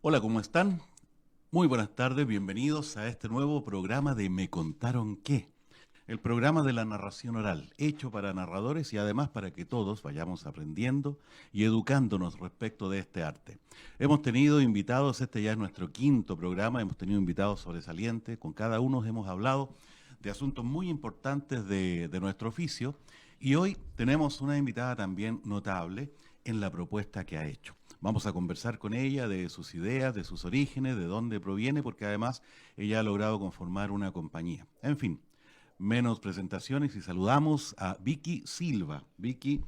Hola, ¿cómo están? Muy buenas tardes, bienvenidos a este nuevo programa de Me Contaron Qué, el programa de la narración oral, hecho para narradores y además para que todos vayamos aprendiendo y educándonos respecto de este arte. Hemos tenido invitados, este ya es nuestro quinto programa, hemos tenido invitados sobresalientes, con cada uno hemos hablado de asuntos muy importantes de nuestro oficio y hoy tenemos una invitada también notable en la propuesta que ha hecho. Vamos a conversar con ella de sus ideas, de sus orígenes, de dónde proviene, porque además ella ha logrado conformar una compañía. En fin, menos presentaciones y saludamos a Vicky Silva. Vicky,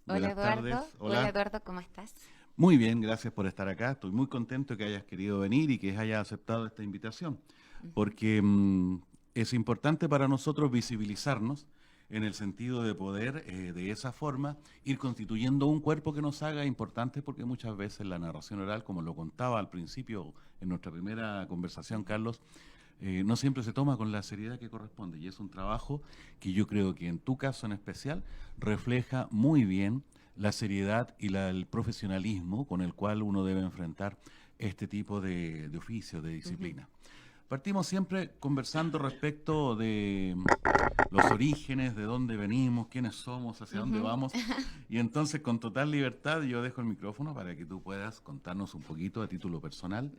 Hola buenas Eduardo, tardes. hola Hola. Eduardo, ¿cómo estás? Muy bien, gracias por estar acá. Estoy muy contento que hayas querido venir y que hayas aceptado esta invitación, Ujú. porque es importante para nosotros visibilizarnos en el sentido de poder, de esa forma, ir constituyendo un cuerpo que nos haga importantes, porque muchas veces la narración oral, como lo contaba al principio en nuestra primera conversación, Carlos, no siempre se toma con la seriedad que corresponde. Y es un trabajo que yo creo que en tu caso en especial refleja muy bien la seriedad y el profesionalismo con el cual uno debe enfrentar este tipo de oficio, de Ujú. disciplina. Partimos siempre conversando respecto de los orígenes, de dónde venimos, quiénes somos, hacia dónde Ujú. vamos. Y entonces, con total libertad, yo dejo el micrófono para que tú puedas contarnos un poquito a título personal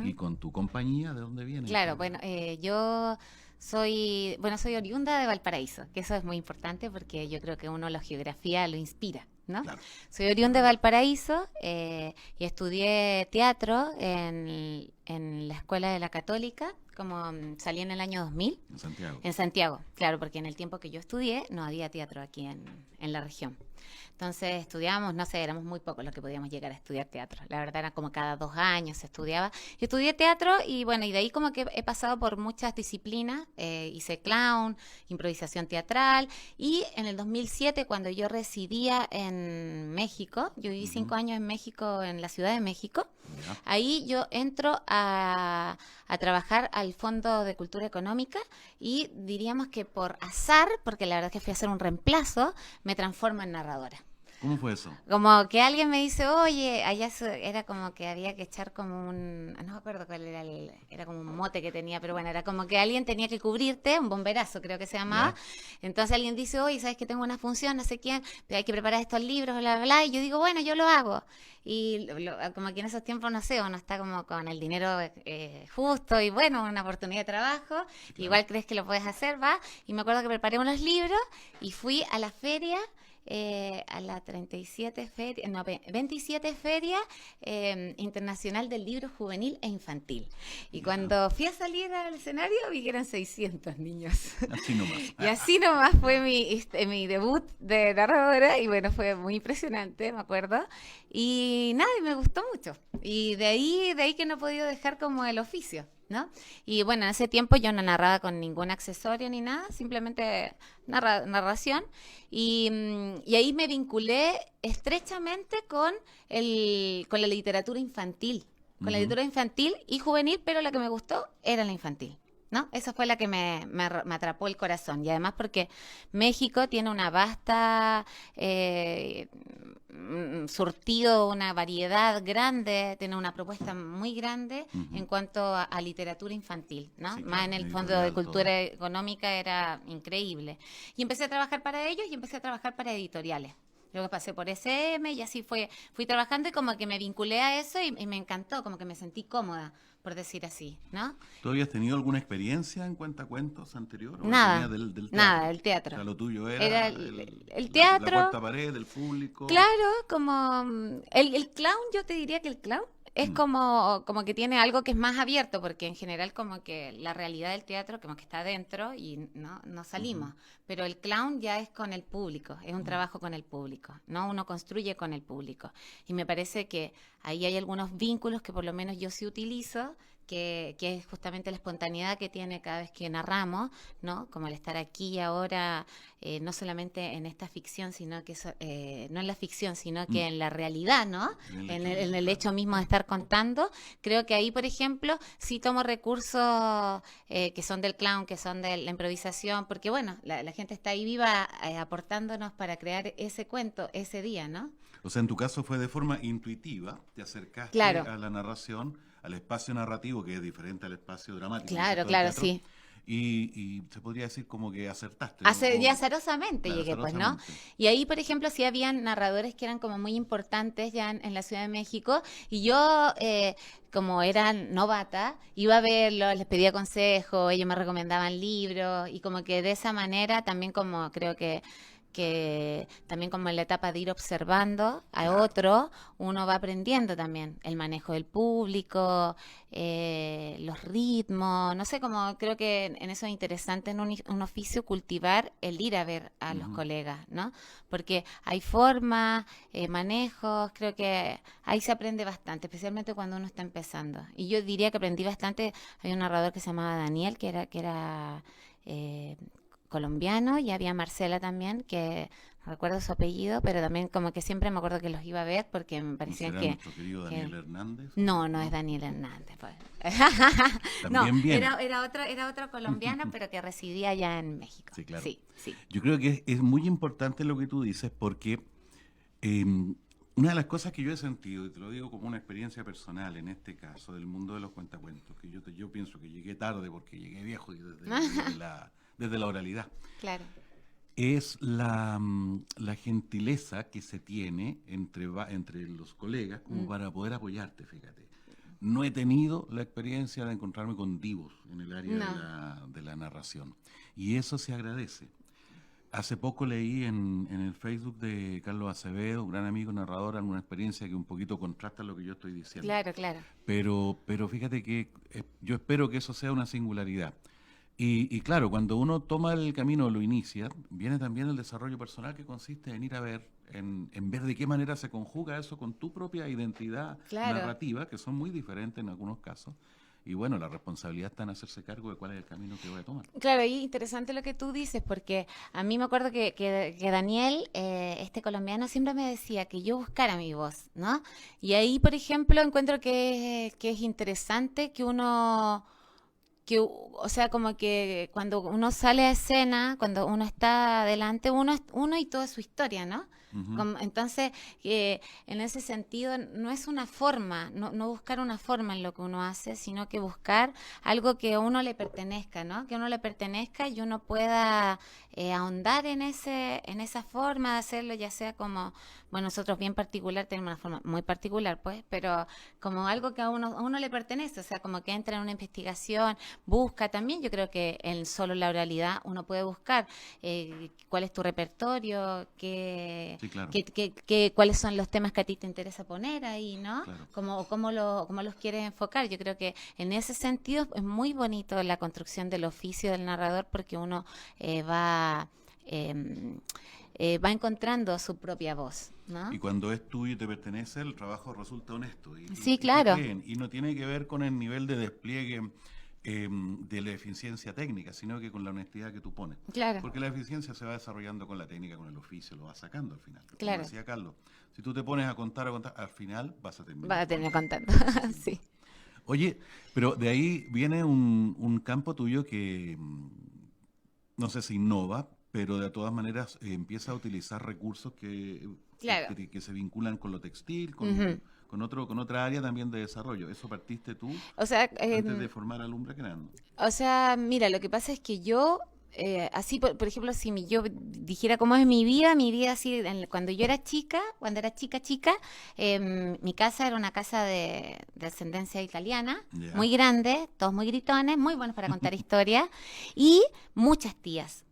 y Ujú. con tu compañía, de dónde vienes. Claro, bueno, yo soy oriunda de Valparaíso, que eso es muy importante porque yo creo que uno la geografía lo inspira, ¿no? Claro, Soy oriunda de totalmente. Valparaíso y estudié teatro en la Escuela de la Católica, como salí en el año 2000. En Santiago. En Santiago, claro, porque en el tiempo que yo estudié no había teatro aquí en la región. Entonces estudiábamos, no sé, éramos muy pocos los que podíamos llegar a estudiar teatro. La verdad era como cada 2 años se estudiaba. Yo estudié teatro y bueno, y de ahí como que he pasado por muchas disciplinas. Hice clown, improvisación teatral y en el 2007 cuando yo residía en México, yo viví Ujú. 5 años en México, en la Ciudad de México. Ya. Ahí yo entro a trabajar al Fondo de Cultura Económica y diríamos que por azar, porque la verdad es que fui a hacer un reemplazo, me transformo en narradora. ¿Cómo fue eso? Como que alguien me dice, oye, era como que había que echar como no me acuerdo cuál era era como un mote que tenía, pero bueno, era como que alguien tenía que cubrirte, un bomberazo creo que se llamaba. Ya. Entonces alguien dice, oye, sabes que tengo una función, no sé quién, pero hay que preparar estos libros, bla, bla, bla. Y yo digo, bueno, yo lo hago. Y como que en esos tiempos, no sé, uno está como con el dinero justo y bueno, una oportunidad de trabajo, Claro. igual crees que lo puedes hacer, va. Y me acuerdo que preparé unos libros y fui a la feria a la 37 feria, no, 27 Feria Internacional del Libro Juvenil e Infantil. Y Ya. cuando fui a salir al escenario vi que eran 600 niños. Así nomás. Y así nomás fue mi debut de narradora y bueno, fue muy impresionante, me acuerdo. Y nada, y me gustó mucho. Y de ahí que no he podido dejar como el oficio, ¿no? Y bueno, en ese tiempo yo no narraba con ningún accesorio ni nada, simplemente narración. Y ahí me vinculé estrechamente con la literatura infantil. Con la Ujú. literatura infantil y juvenil, pero la que me gustó era la infantil. ¿No? Esa fue la que me atrapó el corazón. Y además porque México tiene una vasta surtido, una variedad grande, tiene una propuesta muy grande en Ujú. cuanto a literatura infantil, ¿no? Sí, Más en claro, el Fondo de editorial, todo. Cultura Económica era increíble. Y empecé a trabajar para ellos y empecé a trabajar para editoriales. Luego pasé por SM y así fui trabajando y como que me vinculé a eso y me encantó, como que me sentí cómoda, por decir así, ¿no? ¿Tú habías tenido alguna experiencia en cuentacuentos anterior o venías Nada, del nada, teatro? el O sea, teatro. lo tuyo Era era el la teatro, cuarta pared, el público. claro, como el clown, yo te diría que el clown es Mm, como que tiene algo que es más abierto, porque en general como que la realidad del teatro como que está adentro y no ujú, salimos. Pero el clown ya es con el público, es un mm. trabajo con el público, ¿no? Uno construye con el público. Y me parece que ahí hay algunos vínculos que por lo menos yo sí utilizo. Que es justamente la espontaneidad que tiene cada vez que narramos, ¿no? Como el estar aquí y ahora, no solamente en esta ficción, sino que no en la ficción, sino Mm. que en la realidad, ¿no? En el En hecho el, en mismo, el claro. hecho mismo de estar contando. Creo que ahí, por ejemplo, sí tomo recursos que son del clown, que son de la improvisación, porque bueno, la gente está ahí viva aportándonos para crear ese cuento ese día, ¿no? O sea, en tu caso fue de forma intuitiva, te acercaste Claro, a la narración, al espacio narrativo, que es diferente al espacio dramático, ¿no es claro, cierto?, del claro, teatro, sí. y se podría decir como que acertaste, Y azarosamente claro, llegué, pues, ¿no? azarosamente. Y ahí, por ejemplo, sí habían narradores que eran como muy importantes ya en la Ciudad de México, y yo, como era novata, iba a verlos, les pedía consejo, ellos me recomendaban libros, y como que de esa manera también como creo que también como en la etapa de ir observando a Claro. otro, uno va aprendiendo también el manejo del público, los ritmos, no sé, como creo que en eso es interesante en un oficio cultivar el ir a ver a los Ujú. colegas, ¿no? Porque hay formas, manejos, creo que ahí se aprende bastante, especialmente cuando uno está empezando. Y yo diría que aprendí bastante, hay un narrador que se llamaba Daniel, que era eh, colombiano, y había Marcela también, que no recuerdo su apellido, pero también como que siempre me acuerdo que los iba a ver porque me ¿No parecían será nuestro querido que Daniel Hernández? no, no es ¿No? Daniel Hernández, pues. No, También viene. era otro colombiano, pero que residía allá en México. Sí, claro. Sí, sí. Yo creo que es muy importante lo que tú dices porque eh, una de las cosas que yo he sentido, y te lo digo como una experiencia personal en este caso, del mundo de los cuentacuentos, que yo pienso que llegué tarde porque llegué viejo y desde la oralidad, Claro. es la gentileza que se tiene entre los colegas como Mm, para poder apoyarte, fíjate. No he tenido la experiencia de encontrarme con divos en el área de no, la narración. Y eso se agradece. Hace poco leí en el Facebook de Carlos Acevedo, un gran amigo narrador, alguna experiencia que un poquito contrasta lo que yo estoy diciendo. claro, claro. Pero fíjate que yo espero que eso sea una singularidad. Y claro, cuando uno toma el camino, lo inicia, viene también el desarrollo personal que consiste en ir a ver, en ver de qué manera se conjuga eso con tu propia identidad Claro. narrativa, que son muy diferentes en algunos casos. Y bueno, la responsabilidad está en hacerse cargo de cuál es el camino que voy a tomar. Claro, y interesante lo que tú dices, porque a mí me acuerdo que Daniel, este colombiano, siempre me decía que yo buscara mi voz, ¿no? Y ahí, por ejemplo, encuentro que es interesante que uno o sea, como que cuando uno sale a escena, cuando uno está adelante, uno es uno y toda su historia, ¿no? Ujú. Entonces, en ese sentido, no es una forma, no buscar una forma en lo que uno hace, sino que buscar algo que a uno le pertenezca, ¿no? Que a uno le pertenezca y uno pueda ahondar en esa forma de hacerlo, ya sea como, bueno, nosotros bien particular tenemos una forma muy particular, pues, pero como algo que a uno le pertenece, o sea, como que entra en una investigación, busca también, yo creo que en solo la oralidad uno puede buscar cuál es tu repertorio, Sí, claro, cuáles son los temas que a ti te interesa poner ahí, ¿no? claro. Cómo los quieres enfocar. Yo creo que en ese sentido es muy bonito la construcción del oficio del narrador porque uno em, va encontrando su propia voz, ¿no? Y cuando es tuyo y te pertenece, el trabajo resulta honesto Sí, y te claro, creen. Y no tiene que ver con el nivel de despliegue de la eficiencia técnica, sino que con la honestidad que tú pones. claro, Porque la eficiencia se va desarrollando con la técnica, con el oficio, lo vas sacando al final. Como claro. decía Carlos, si tú te pones a contar, al final vas a Va terminar a tener contando. contando, Sí, sin sí. duda. Oye, pero de ahí viene un campo tuyo que no sé si innova, pero de todas maneras empieza a utilizar recursos Claro. que se vinculan con lo textil, Ujú. con otra área también de desarrollo. ¿Eso partiste tú O sea, antes de formar Alumbra Creando? mira, lo que pasa es que yo, así, por ejemplo, si yo dijera cómo es mi vida así, cuando yo era chica, cuando era chica, mi casa era una casa de ascendencia italiana, Ya, muy grande, todos muy gritones, muy buenos para contar historias, y muchas tías,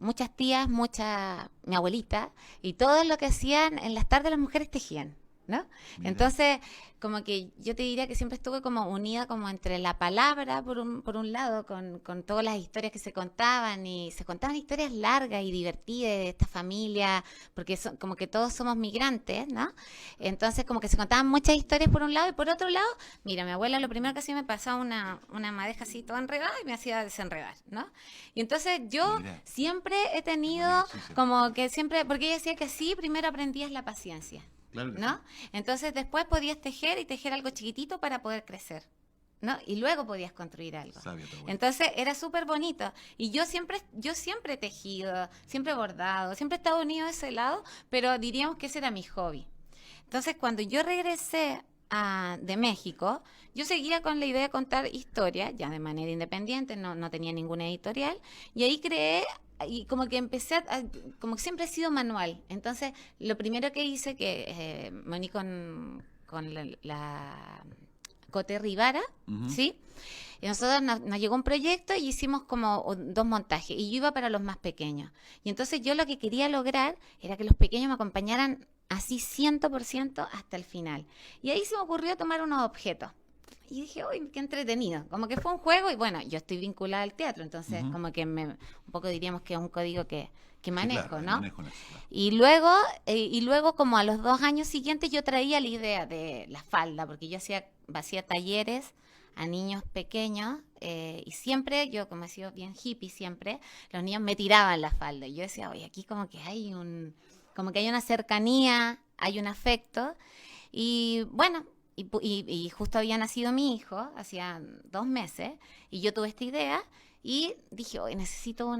mi abuelita, y todo lo que hacían en las tardes las mujeres tejían. ¿No? mira, Entonces, como que yo te diría que siempre estuve como unida como entre la palabra, por un lado, con todas las historias que se contaban, y se contaban historias largas y divertidas de esta familia, porque como que todos somos migrantes, ¿no? Entonces, como que se contaban muchas historias por un lado, y por otro lado, mira, mi abuela lo primero que hacía me pasaba una madeja así toda enredada y me hacía desenredar, ¿no? Y entonces yo mira, siempre he qué buen tenido ejercicio. como que siempre, porque ella decía que así primero aprendías la paciencia. Claro que sí, ¿No? Entonces después podías tejer y tejer algo chiquitito para poder crecer, ¿no? Y luego podías construir algo. sabia tu abuela. Entonces era súper bonito. Y yo siempre he tejido, siempre he bordado, siempre he estado unido a ese lado, pero diríamos que ese era mi hobby. Entonces, cuando yo regresé de México, yo seguía con la idea de contar historias, ya de manera independiente, no tenía ninguna editorial, y ahí creé, y como que como que siempre he sido manual. Entonces, lo primero que hice, que me uní con la Cote Rivara, Ujú. ¿sí? Y nosotros nos llegó un proyecto y hicimos como dos montajes, y yo iba para los más pequeños. Y entonces yo lo que quería lograr era que los pequeños me acompañaran así 100% hasta el final. Y ahí se me ocurrió tomar unos objetos. Y dije, uy, qué entretenido. Como que fue un juego y bueno, yo estoy vinculada al teatro, entonces Ujú. como que un poco diríamos que es un código que Sí, claro, manejo, hay ¿no? manejo en eso, claro. Y luego como a los 2 años siguientes yo traía la idea de la falda, porque yo hacía talleres a niños pequeños y siempre, yo como he sido bien hippie siempre, los niños me tiraban la falda. Y yo decía, oye, aquí como que hay una cercanía, hay un afecto. Y bueno, y justo había nacido mi hijo, hacía 2 meses, y yo tuve esta idea y dije, hoy necesito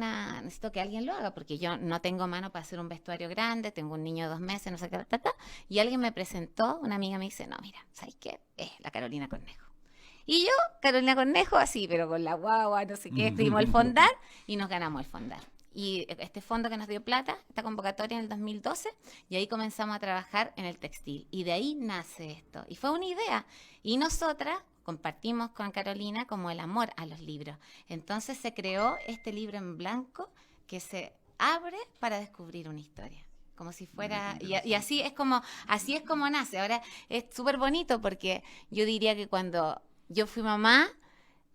que alguien lo haga, porque yo no tengo mano para hacer un vestuario grande, tengo un niño de 2 meses, no sé qué, y alguien me presentó, una amiga me dice, no, mira, ¿sabes qué? Es la Carolina Cornejo. Y yo, Carolina Cornejo, así, pero con la guagua, no sé qué, escribimos el fondar y nos ganamos el fondar. Y este fondo que nos dio plata, esta convocatoria en el 2012, y ahí comenzamos a trabajar en el textil. Y de ahí nace esto. Y fue una idea. Y nosotras compartimos con Carolina como el amor a los libros. Entonces se creó este libro en blanco que se abre para descubrir una historia. Como si Mira qué fuera, y interesante. así es como nace. Ahora es súper bonito porque yo diría que cuando yo fui mamá,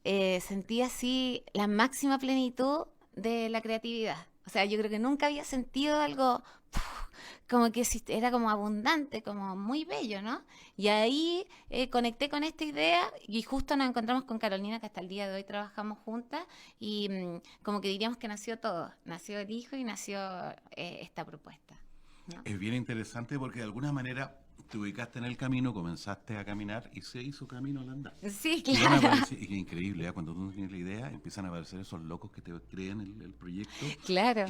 sentí así la máxima plenitud de la creatividad. O sea, yo creo que nunca había sentido algo como que era como abundante, como muy bello, ¿no? Y ahí conecté con esta idea y justo nos encontramos con Carolina, que hasta el día de hoy trabajamos juntas y como que diríamos que nació todo, nació el hijo y nació esta propuesta, ¿no? Es bien interesante porque de alguna manera te ubicaste en el camino, comenzaste a caminar y se hizo camino al andar. Sí, Y van a claro, aparecer, y es increíble, ¿eh? Cuando tú no tienes la idea, empiezan a aparecer esos locos que te creen el proyecto claro,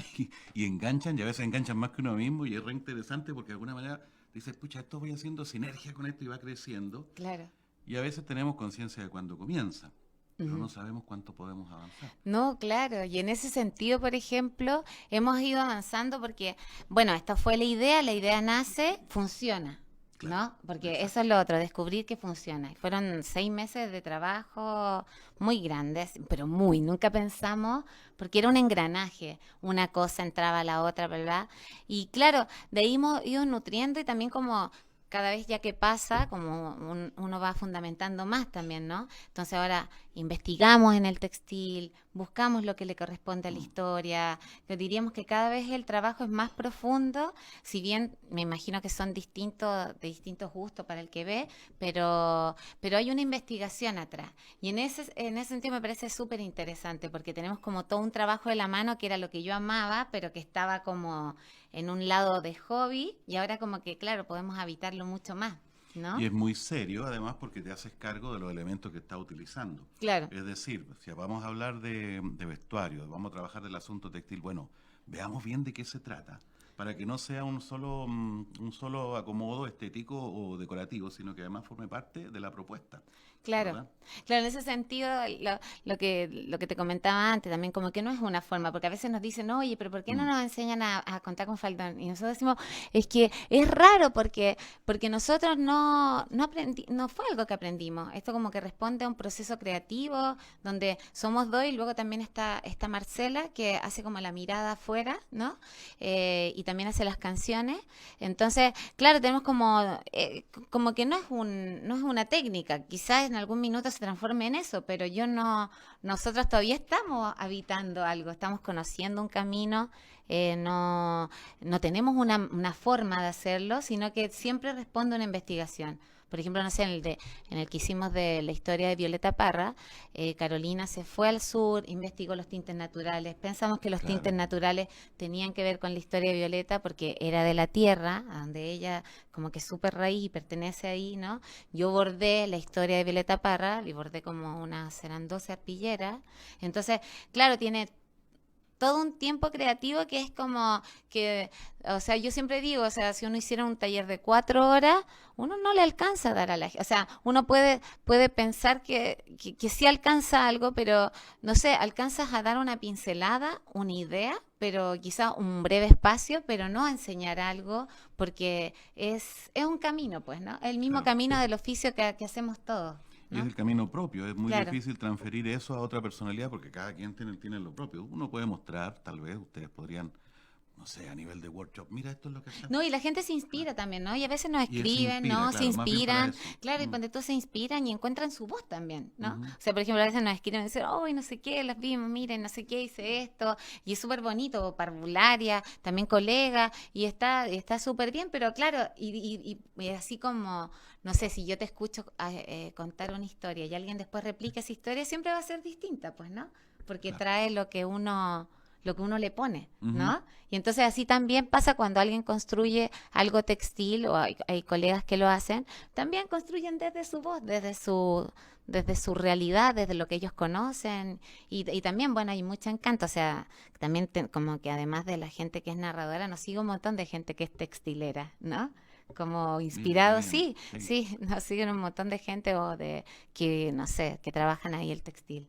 y enganchan, y a veces enganchan más que uno mismo, y es re interesante porque de alguna manera dices, pucha, esto voy haciendo sinergia con esto y va creciendo, claro. y a veces tenemos conciencia de cuándo comienza, pero Ujú. no sabemos cuánto podemos avanzar. No, claro, y en ese sentido, por ejemplo, hemos ido avanzando porque, bueno, esta fue la idea nace, funciona, Claro, ¿no? Porque eso exacto. es lo otro, descubrir que funciona. Y fueron 6 meses de trabajo muy grandes, pero nunca pensamos, porque era un engranaje, una cosa entraba a la otra, ¿verdad? Y claro, de ahí hemos ido nutriendo y también como cada vez ya que pasa, como uno va fundamentando más también, ¿no? Entonces ahora investigamos en el textil, buscamos lo que le corresponde a la Mm. historia, pero diríamos que cada vez el trabajo es más profundo, si bien me imagino que son de distintos gustos para el que ve, pero hay una investigación atrás. Y en ese sentido me parece súper interesante, porque tenemos como todo un trabajo de la mano que era lo que yo amaba, pero que estaba como en un lado de hobby, y ahora como que, claro, podemos habitarlo mucho más, Y ¿no? es muy serio, además, porque te haces cargo de los elementos que estás utilizando. Claro. Es decir, si vamos a hablar de vestuario, vamos a trabajar del asunto textil, bueno, veamos bien de qué se trata, para que no sea un solo acomodo estético o decorativo, sino que además forme parte de la propuesta, Claro, ¿verdad? claro, en ese sentido, lo que te comentaba antes también, como que no es una forma, porque a veces nos dicen, oye, pero ¿por qué no Mm, nos enseñan a contar con faldón? Y nosotros decimos, es que es raro porque nosotros no fue algo que aprendimos. Esto como que responde a un proceso creativo, donde somos dos y luego también está Marcela, que hace como la mirada afuera, ¿no? Y también hace las canciones. Entonces, claro, tenemos como que no es una técnica, quizás en algún minuto se transforme en eso, pero nosotros todavía estamos habitando algo, estamos conociendo un camino, no tenemos una forma de hacerlo, sino que siempre responde a una investigación. Por ejemplo, no sé, en el que hicimos de la historia de Violeta Parra, Carolina se fue al sur, investigó los tintes naturales. Pensamos que los tintes claro. naturales tenían que ver con la historia de Violeta porque era de la tierra, a donde ella como que es súper raíz y pertenece ahí, ¿no? Yo bordé la historia de Violeta Parra, y bordé como serán 12 arpilleras. Entonces, claro, tiene todo un tiempo creativo que es como que, o sea, yo siempre digo, o sea, si uno hiciera un taller de 4 horas, uno no le alcanza a dar a la gente, o sea, uno puede pensar que sí alcanza algo, pero no sé, alcanzas a dar una pincelada, una idea, pero quizá un breve espacio, pero no a enseñar algo, porque es un camino, pues, ¿no? El mismo Claro. camino del oficio que hacemos todos, Y es ¿no? el camino propio, es muy Claro. difícil transferir eso a otra personalidad porque cada quien tiene lo propio. Uno puede mostrar, tal vez ustedes podrían, no sé, a nivel de workshop, mira, esto es lo que hacemos. No, y la gente se Claro. inspira también, ¿no? Y a veces nos Y eso escriben, inspira, ¿no? Se claro, más bien para inspiran, eso. claro, y cuando todos se inspiran y encuentran su voz también, ¿no? Ujú. O sea, por ejemplo, a veces nos escriben y dicen, oh, no sé qué, las vimos, miren, no sé qué, hice esto, y es súper bonito, parvularia, también colega, y está súper bien, pero claro, y así como, no sé, si yo te escucho contar una historia y alguien después replica esa historia, siempre va a ser distinta, pues, ¿no? Porque Claro. trae lo que uno le pone, Ujú. ¿no? Y entonces así también pasa cuando alguien construye algo textil, o hay colegas que lo hacen, también construyen desde su voz, desde su realidad, desde lo que ellos conocen, y también, bueno, hay mucho encanto, o sea, también como que además de la gente que es narradora, nos sigue un montón de gente que es textilera, ¿no? Como Mira, qué inspirado, bien. sí, Sí. sí, nos siguen un montón de gente o de que, no sé, que trabajan ahí el textil.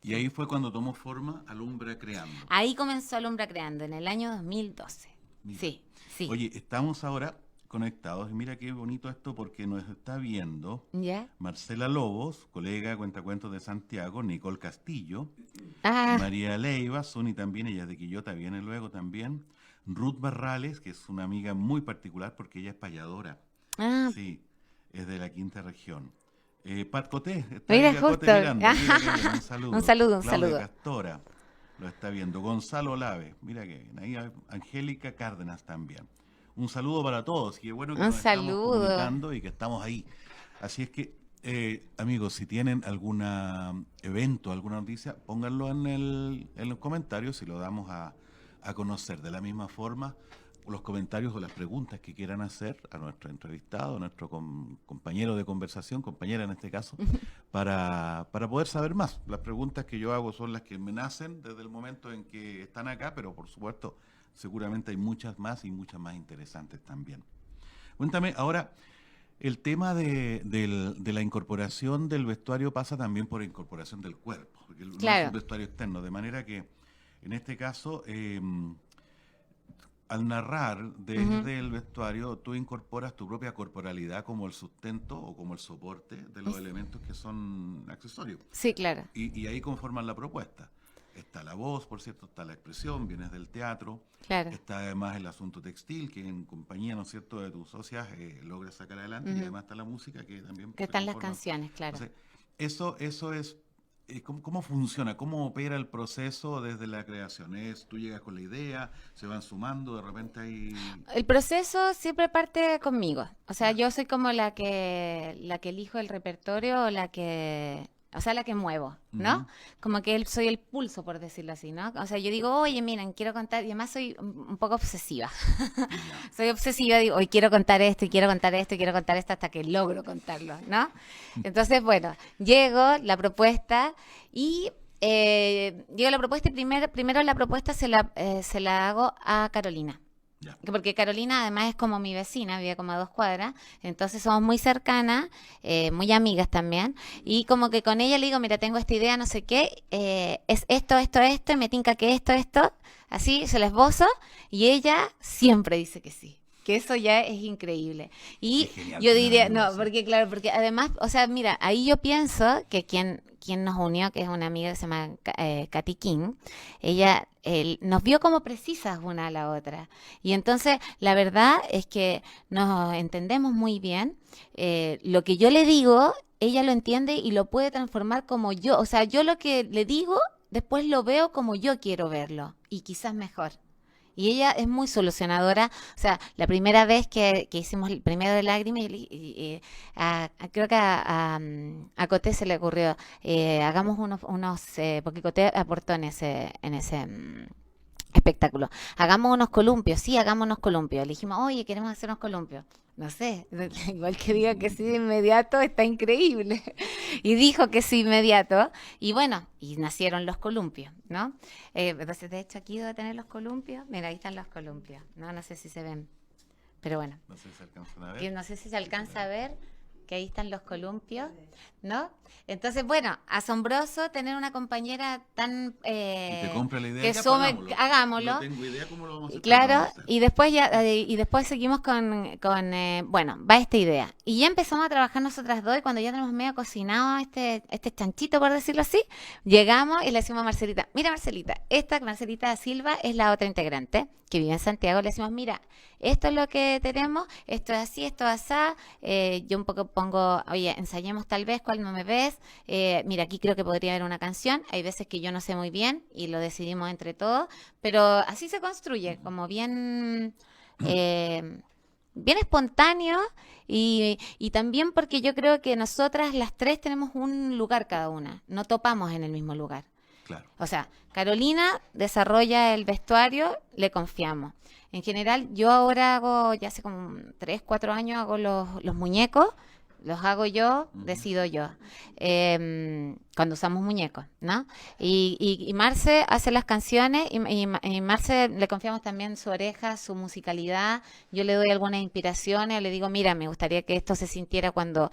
Y Sí. ahí fue cuando tomó forma Alumbra Creando. Ahí comenzó Alumbra Creando, en el año 2012. Mira. Sí, sí. Oye, estamos ahora conectados y mira qué bonito esto porque nos está viendo ¿Ya? Marcela Lobos, colega cuentacuentos de Santiago, Nicole Castillo, Ah, María Leiva, Sony también, ella es de Quillota, viene luego también, Ruth Barrales, que es una amiga muy particular porque ella es payadora, ah, sí, es de la quinta región. Pat Coté, está ahí mira, Gacote justo. mirando, mira qué bien, un Un saludo. saludo, un Claudia saludo. Castora lo está viendo, Gonzalo Lave, mira qué bien, ahí Angélica Cárdenas también. Un saludo para todos, y qué bueno que Un nos estamos saludo. comunicando y que estamos ahí. Así es que, amigos, si tienen algún evento, alguna noticia, pónganlo en los comentarios y lo damos a conocer. De la misma forma, los comentarios o las preguntas que quieran hacer a nuestro entrevistado, a nuestro compañero de conversación, compañera en este caso, para poder saber más. Las preguntas que yo hago son las que me nacen desde el momento en que están acá, pero por supuesto, seguramente hay muchas más y muchas más interesantes también. Cuéntame, ahora, el tema de la incorporación del vestuario pasa también por incorporación del cuerpo, porque no es un Claro. vestuario externo, de manera que en este caso, al narrar Ujú. desde el vestuario, tú incorporas tu propia corporalidad como el sustento o como el soporte de los Es- elementos que son accesorios. Sí, claro, Y ahí conforman la propuesta. Está la voz, por cierto, está la expresión, vienes del teatro, claro. está además el asunto textil, que en compañía, ¿no es cierto?, de tus socias logras sacar adelante, y Ujú. además está la música que también Que se están las conforma. canciones, claro. Entonces, eso es, ¿cómo funciona? ¿Cómo opera el proceso desde la creación? Tú llegas con la idea, se van sumando, de repente hay... El proceso siempre parte conmigo. O sea, Ya. yo soy como la que elijo el repertorio o sea, la que muevo, Ujú. ¿no? Como que soy el pulso, por decirlo así, ¿no? O sea, yo digo, oye, miren, quiero contar, y además soy un poco obsesiva. Ya. Soy obsesiva, digo, hoy quiero contar esto, y quiero contar esto, y quiero contar esto hasta que logro contarlo, ¿no? Entonces, bueno, llego, la propuesta, y llego a la propuesta, y primero la propuesta se la hago a Carolina. Ya. Porque Carolina además es como mi vecina, vive como a 2 cuadras, entonces somos muy cercanas, muy amigas también, y como que con ella le digo, mira, tengo esta idea, no sé qué, es esto, y me tinca que esto, así se la esbozo, y ella siempre dice que sí. Que eso ya es increíble. Qué Y genial yo tener diría, amigos no, así. porque claro, porque además, o sea, mira, ahí yo pienso que quien nos unió, que es una amiga que se llama Katy King, ella nos vio como precisas una a la otra. Y entonces, la verdad es que nos entendemos muy bien. Lo que yo le digo, ella lo entiende y lo puede transformar como yo. O sea, yo lo que le digo, después lo veo como yo quiero verlo. Y quizás mejor. Y ella es muy solucionadora. O sea, la primera vez que hicimos el primero de lágrimas, creo que a Coté se le ocurrió, hagamos porque Coté aportó en ese espectáculo. Hagamos unos columpios, sí, hagamos unos columpios. Le dijimos, oye, queremos hacer unos columpios. no sé, igual que diga que sí de inmediato, está increíble. Y dijo que sí inmediato. Y bueno, y nacieron los columpios, ¿no? Entonces, de hecho, aquí debo tener los columpios. Mira, ahí están los columpios. No, no sé si se ven. Pero bueno, No sé si alcanzan a que ver. no sé si se alcanza a ver que ahí están los columpios, ¿no? Entonces, bueno, asombroso tener una compañera tan Y te compra la idea, que ya pues sume, hagámoslo. No hagámoslo. tengo idea cómo lo vamos a Y hacer, pero lo claro, vamos a hacer. y después ya, y después seguimos bueno, va esta idea. Y ya empezamos a trabajar nosotras dos, y cuando ya tenemos medio cocinado este chanchito, por decirlo así, llegamos y le decimos a Marcelita, mira Marcelita, esta Marcelita Silva es la otra integrante que vive en Santiago, le decimos, mira, esto es lo que tenemos, esto es así, esto es así, yo un poco pongo, oye, ensayemos tal vez, ¿cuál no me ves? Mira, aquí creo que podría haber una canción, hay veces que yo no sé muy bien y lo decidimos entre todos, pero así se construye, como bien, eh, bien espontáneo y también porque yo creo que nosotras las tres tenemos un lugar cada una, no topamos en el mismo lugar. Claro. O sea, Carolina desarrolla el vestuario, le confiamos. En general, yo ahora hago, ya hace como 3, 4 años, hago los muñecos, los hago yo, decido yo, cuando usamos muñecos, ¿no? Y Marce hace las canciones y Marce le confiamos también su oreja, su musicalidad, yo le doy algunas inspiraciones, le digo, mira, me gustaría que esto se sintiera cuando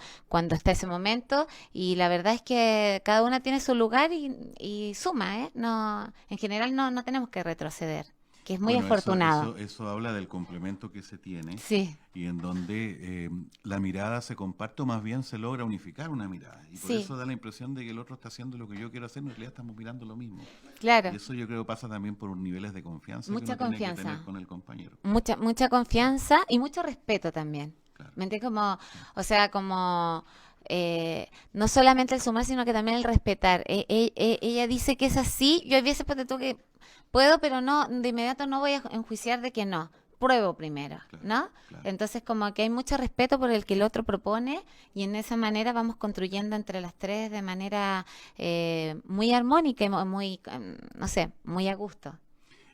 está ese momento, y la verdad es que cada una tiene su lugar y suma, ¿eh? No, en general no tenemos que retroceder, que es muy Bueno, afortunado. eso habla del complemento que se tiene Sí, y en donde la mirada se comparte o más bien se logra unificar una mirada. Y por sí, eso da la impresión de que el otro está haciendo lo que yo quiero hacer, en realidad estamos mirando lo mismo. Y claro, eso yo creo pasa también por niveles de confianza que mucha uno tiene que tener confianza. con el compañero. Mucha confianza y mucho respeto también. Claro. ¿Me entiendes? Como, o sea, como no solamente el sumar, sino que también el respetar. Ella dice que es así, yo a veces pues tengo que puedo, pero no, de inmediato no voy a enjuiciar de que no. Pruebo primero, Claro, ¿no? claro. Entonces como que hay mucho respeto por el que el otro propone y en esa manera vamos construyendo entre las tres de manera muy armónica y muy, no sé, muy a gusto.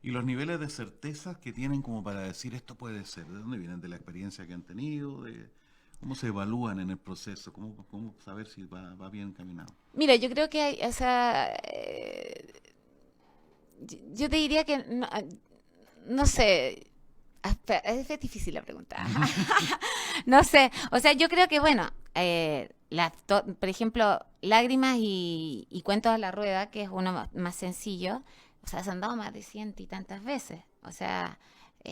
Y los niveles de certeza que tienen como para decir esto puede ser, ¿de dónde vienen? ¿De la experiencia que han tenido? ¿De cómo se evalúan en el proceso? ¿Cómo saber si va bien encaminado? Mira, yo creo que hay, o sea, yo te diría que, no, no sé, es difícil la pregunta. No sé, o sea, yo creo que, bueno, por ejemplo, Lágrimas y Cuentos a la Rueda, que es uno más sencillo, o sea, se han dado más de 100 y tantas veces. O sea,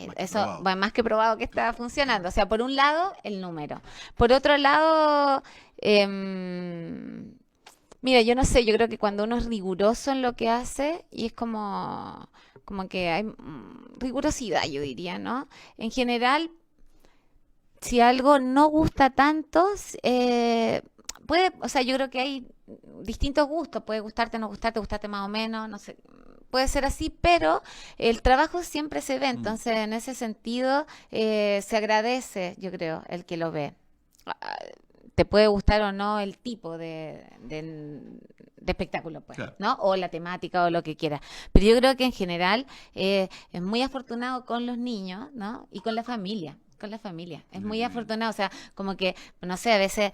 Más que eso, probado. bueno, más que probado que está Claro, claro. funcionando. O sea, por un lado, el número. Por otro lado, em, mira, yo no sé, yo creo que cuando uno es riguroso en lo que hace, y es como que hay rigurosidad, yo diría, ¿no? En general, si algo no gusta tanto, puede, o sea, yo creo que hay distintos gustos, puede gustarte, no gustarte, gustarte más o menos, no sé, puede ser así, pero el trabajo siempre se ve, Mm, entonces en ese sentido se agradece, yo creo, el que lo ve. Ah, te puede gustar o no el tipo de espectáculo, pues, claro. ¿no? O la temática o lo que quiera. Pero yo creo que en general es muy afortunado con los niños, ¿no? Y con la familia. Con la familia. Es Mira muy qué bien. afortunado. O sea, como que, no sé, a veces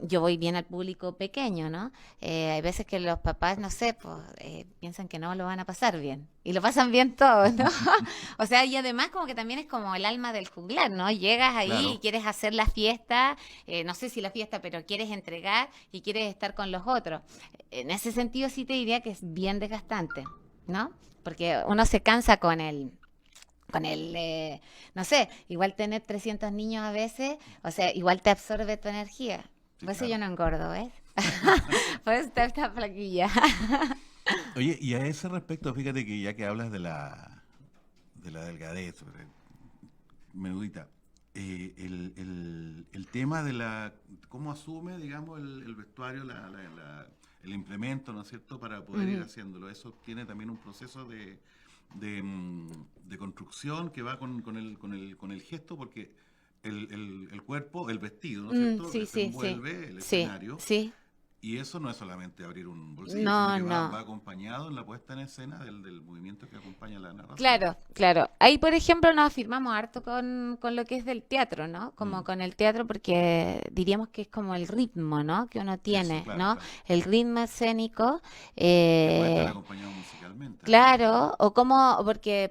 yo voy bien al público pequeño, ¿no? Hay veces que los papás, no sé, pues piensan que no lo van a pasar bien. Y lo pasan bien todos, ¿no? O sea, y además como que también es como el alma del juglar, ¿no? Llegas ahí y Claro. quieres hacer la fiesta, no sé si la fiesta, pero quieres entregar y quieres estar con los otros. En ese sentido sí te diría que es bien desgastante, ¿no? Porque uno se cansa no sé, igual tener 300 niños a veces, o sea, igual te absorbe tu energía. Sí, Por eso yo claro. no engordo, ¿ves? Por eso está esta flaquilla. Oye, y a ese respecto, fíjate que ya que hablas de la delgadez, menudita, el tema de cómo asume, digamos, el vestuario, el implemento, ¿no es cierto?, para poder ir Ujú. haciéndolo. Eso tiene también un proceso de construcción que va con el gesto, porque el cuerpo, el vestido, ¿no es cierto?, Sí, sí, sí, desenvuelve el sí, escenario sí. Y eso no es solamente abrir un bolsillo, sino No, que no. va acompañado en la puesta en escena del movimiento que acompaña la narración. Claro, claro. Ahí, por ejemplo, nos afirmamos harto con lo que es del teatro, ¿no? Como Mm, con el teatro, porque diríamos que es como el ritmo, ¿no? Que uno eso, tiene, claro, ¿no? claro. El ritmo escénico. Que puede estar acompañado musicalmente, además. Claro, o como,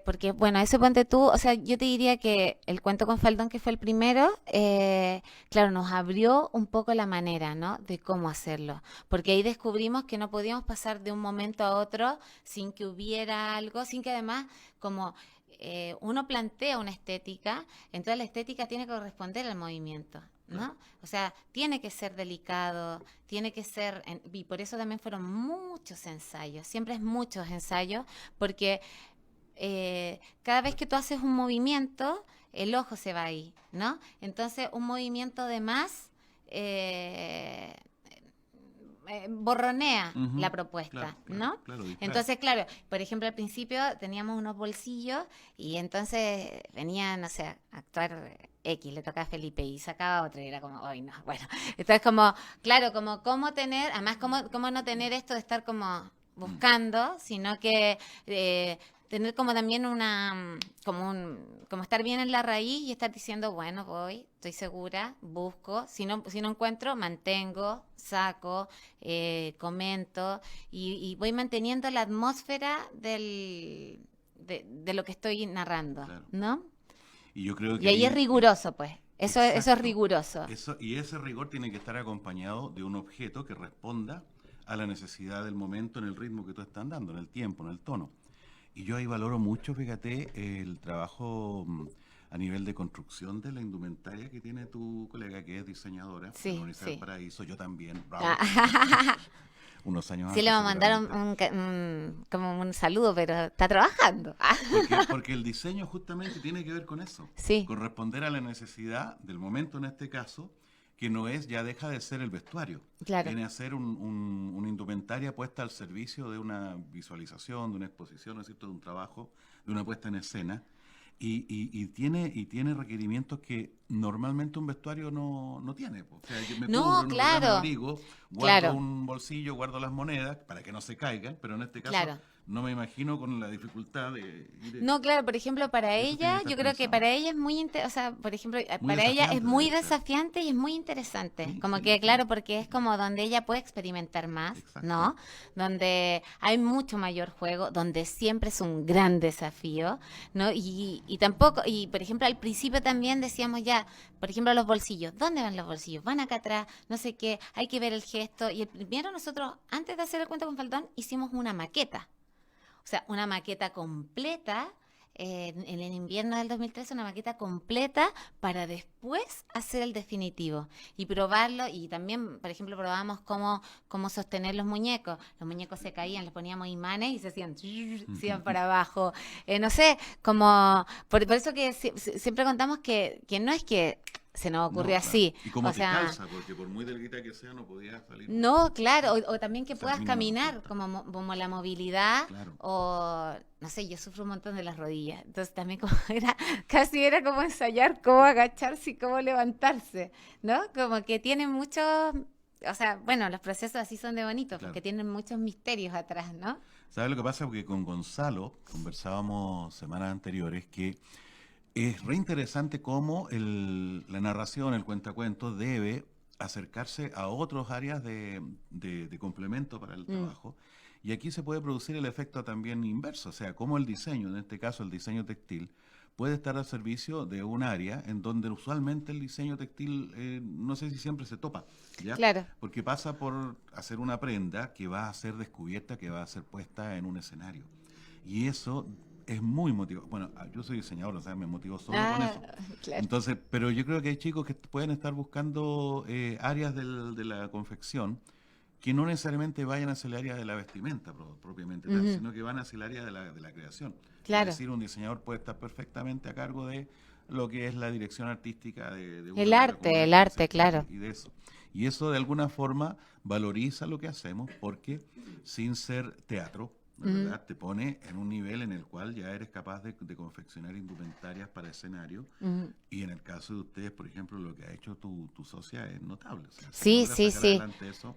porque, bueno, eso ponte tú, o sea, yo te diría que el cuento con Faldón, que fue el primero, claro, nos abrió un poco la manera, ¿no? De cómo hacerlo, porque ahí descubrimos que no podíamos pasar de un momento a otro sin que hubiera algo, sin que además, como uno plantea una estética, entonces la estética tiene que corresponder al movimiento, Claro. ¿no? O sea, tiene que ser delicado, tiene que ser, y por eso también fueron muchos ensayos, siempre es muchos ensayos, porque cada vez que tú haces un movimiento, el ojo se va ahí, ¿no? Entonces, un movimiento de más eh, borronea la Ujú, propuesta, claro, claro, ¿no? claro, distrae. Entonces, claro, por ejemplo, al principio teníamos unos bolsillos y entonces venía, no sé, a actuar X, le tocaba a Felipe y sacaba otro y era como, ay, no, bueno. Entonces, como, claro, como cómo tener, además, cómo no tener esto de estar como Mm, buscando, sino que tener como también como estar bien en la raíz y estar diciendo, bueno, voy, estoy segura, busco, si no encuentro, mantengo, saco, comento y voy manteniendo la atmósfera de lo que estoy narrando, claro. ¿no? Y yo creo Y que ahí es ahí, riguroso, pues. Eso es exacto, riguroso. y ese rigor tiene que estar acompañado de un objeto que responda a la necesidad del momento en el ritmo que tú estás dando, en el tiempo, en el tono. Y yo ahí valoro mucho, fíjate, el trabajo a nivel de construcción de la indumentaria que tiene tu colega, que es diseñadora de la Sí, Universidad del sí. Paraíso, yo también, bravo, Ah, unos años sí, le antes vamos a mandar seguramente. como un saludo, pero está trabajando. Ah, Porque el diseño justamente tiene que ver con eso, sí, con responder a la necesidad del momento en este caso, que no es, ya deja de ser el vestuario, claro. viene a ser una indumentaria puesta al servicio de una visualización, de una exposición, ¿no es cierto?, de un trabajo, de una puesta en escena, y tiene requerimientos que normalmente un vestuario no tiene. Po. O sea, yo me No, cubro en un lugar, me claro, abrigo, guardo claro, un bolsillo, guardo las monedas para que no se caigan, pero en este caso claro. no me imagino con la dificultad de ir. No, claro, por ejemplo, para Y eso tiene que ella, estar yo creo que pensado. para ella es o sea, por ejemplo, Muy para ella es desafiante muy debe ser. desafiante y es muy interesante. Sí, Como sí, que, sí. claro, porque es como donde ella puede experimentar más, Exacto. ¿no? Donde hay mucho mayor juego, donde siempre es un gran desafío, ¿no? Y tampoco, y por ejemplo, al principio también decíamos ya, por ejemplo, los bolsillos, ¿dónde van los bolsillos? Van acá atrás, no sé qué, hay que ver el gesto. Y el primero nosotros, antes de hacer el cuento con Faldón, hicimos una maqueta. O sea, una maqueta completa, en el invierno del 2013, una maqueta completa para después hacer el definitivo y probarlo. Y también, por ejemplo, probábamos cómo sostener los muñecos. Los muñecos se caían, les poníamos imanes y se hacían, se iban para abajo. No sé, por eso que siempre contamos que no es que se nos ocurrió No, claro. así. Y O cómo te sea, calza, porque por muy delgada que sea, no podía salir no, claro, o también que esa puedas mínima caminar, consulta. como la movilidad, Claro. o no sé, yo sufro un montón de las rodillas, entonces también como casi era como ensayar cómo agacharse y cómo levantarse, ¿no? Como que tiene muchos, o sea, bueno, los procesos así son de bonitos, Claro. porque tienen muchos misterios atrás, ¿no? ¿Sabes lo que pasa? Porque con Gonzalo conversábamos semanas anteriores que es re interesante cómo la narración, el cuentacuentos debe acercarse a otras áreas de complemento para el Mm, trabajo. Y aquí se puede producir el efecto también inverso, o sea, cómo el diseño, en este caso el diseño textil, puede estar al servicio de un área en donde usualmente el diseño textil, no sé si siempre se topa, ¿ya? claro. Porque pasa por hacer una prenda que va a ser descubierta, que va a ser puesta en un escenario. Y eso es muy motivado. Bueno, yo soy diseñador, o sea, me motivó solo con Ah, eso. claro. Entonces, pero yo creo que hay chicos que pueden estar buscando áreas de la confección que no necesariamente vayan hacia el área de la vestimenta propiamente tal, Ujú, sino que van hacia el área de la creación. Es claro. decir, un diseñador puede estar perfectamente a cargo de lo que es la dirección artística de de una El comunidad, ¿no es arte, cierto? claro. Y de eso. Y eso de alguna forma valoriza lo que hacemos porque sin ser teatro, ¿no es Ujú, verdad? Te pone en un nivel en el cual ya eres capaz de confeccionar indumentarias para escenario. ujú. Y en el caso de ustedes, por ejemplo, lo que ha hecho tu socia es notable. O sea, si Sí, logra sí, sacar sí. adelante eso,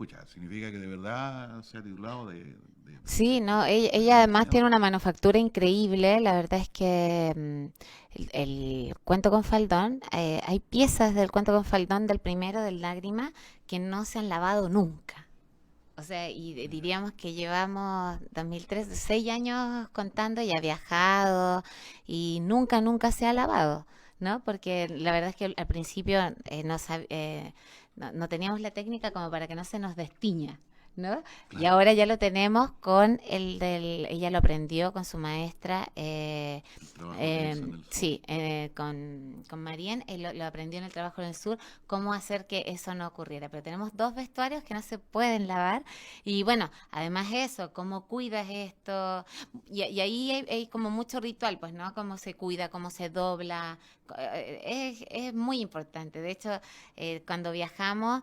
pucha, significa que de verdad se ha titulado Sí, no, de ella además tiene diseñadora. una manufactura increíble. La verdad es que el cuento con faldón, hay piezas del cuento con faldón del primero, del Lágrima, que no se han lavado nunca. O sea, y Mira, diríamos que llevamos 2003, 6 años contando y ha viajado y nunca, nunca se ha lavado, ¿no? Porque la verdad es que al principio no teníamos la técnica como para que no se nos destiña, ¿no? Y claro, ahora ya lo tenemos con ella lo aprendió con su maestra, el trabajo que hizo en el sur. sí, con Marien, él lo aprendió en el trabajo en el sur, cómo hacer que eso no ocurriera. Pero tenemos dos vestuarios que no se pueden lavar y bueno, además eso, cómo cuidas esto, y ahí hay como mucho ritual, pues, ¿no? Cómo se cuida, cómo se dobla, es muy importante. De hecho, cuando viajamos,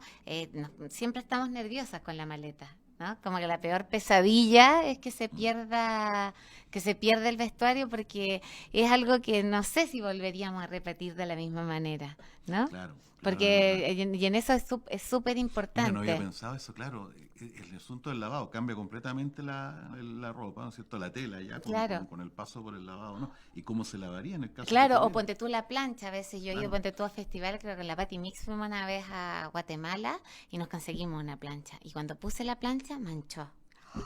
siempre estamos nerviosas con la maleta. ¿No? Como que la peor pesadilla es Mm, que se pierda el vestuario porque es algo que no sé si volveríamos a repetir de la misma manera, ¿no? claro, claro, es verdad. Porque y en eso es súper Mira, no había importante. pensado eso, claro. El asunto del lavado cambia completamente la ropa, ¿no es cierto? La tela ya Claro. con el paso por el lavado, ¿no? ¿Y cómo se lavaría en el caso que Claro, o ocurriera? ponte tú la plancha, a veces yo he ido, Claro. ponte tú a festival, creo que en la Pati Mix fuimos una vez a Guatemala y nos conseguimos una plancha. Y cuando puse la plancha, manchó. Uh,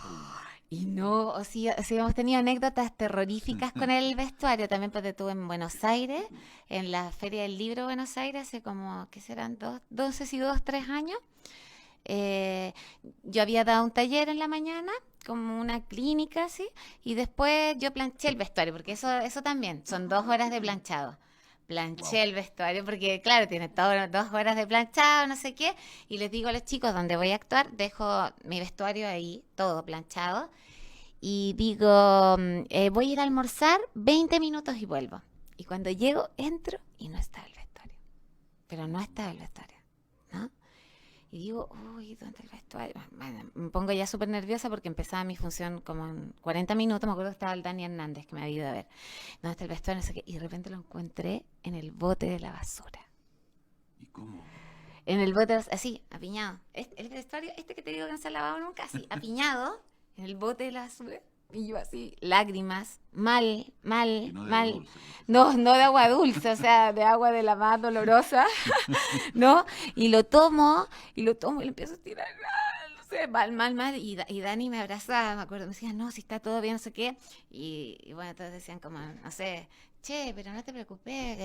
Y no, o sea, hemos tenido anécdotas terroríficas con el vestuario. También pues estuve en Buenos Aires, en la Feria del Libro de Buenos Aires, hace como, ¿qué serán? No sé si 2, 3 años. Eh, yo había dado un taller en la mañana, como una clínica así, y después yo planché el vestuario, porque eso también, son 2 horas de planchado. wow. Planché el vestuario, porque claro, tiene todo 2 horas de planchado, no sé qué, y les digo a los chicos donde voy a actuar, dejo mi vestuario ahí, todo planchado, y digo, voy a ir a almorzar 20 minutos y vuelvo. Y cuando llego, entro y no está el vestuario. Pero no está el vestuario, ¿no? Y digo, uy, ¿dónde está el vestuario? Bueno, me pongo ya súper nerviosa porque empezaba mi función como en 40 minutos. Me acuerdo que estaba el Dani Hernández que me había ido a ver. ¿Dónde está el vestuario? No sé qué. Y de repente lo encontré en el bote de la basura. ¿Y cómo? En el bote, así, apiñado. El vestuario, que te digo que no se ha lavado nunca, así, apiñado en el bote de la basura. Y yo así, lágrimas, mal, Y mal, no de agua mal. dulce, por No, supuesto. no de agua dulce, o sea, de agua de la más dolorosa, ¿no? Y lo tomo, y lo tomo y lo empiezo a tirar, no sé, mal, mal, mal. Y Dani me abrazaba, me acuerdo, me decía, no, si está todo bien, no sé qué. Y bueno, todos decían como, no sé, che, pero no te preocupes,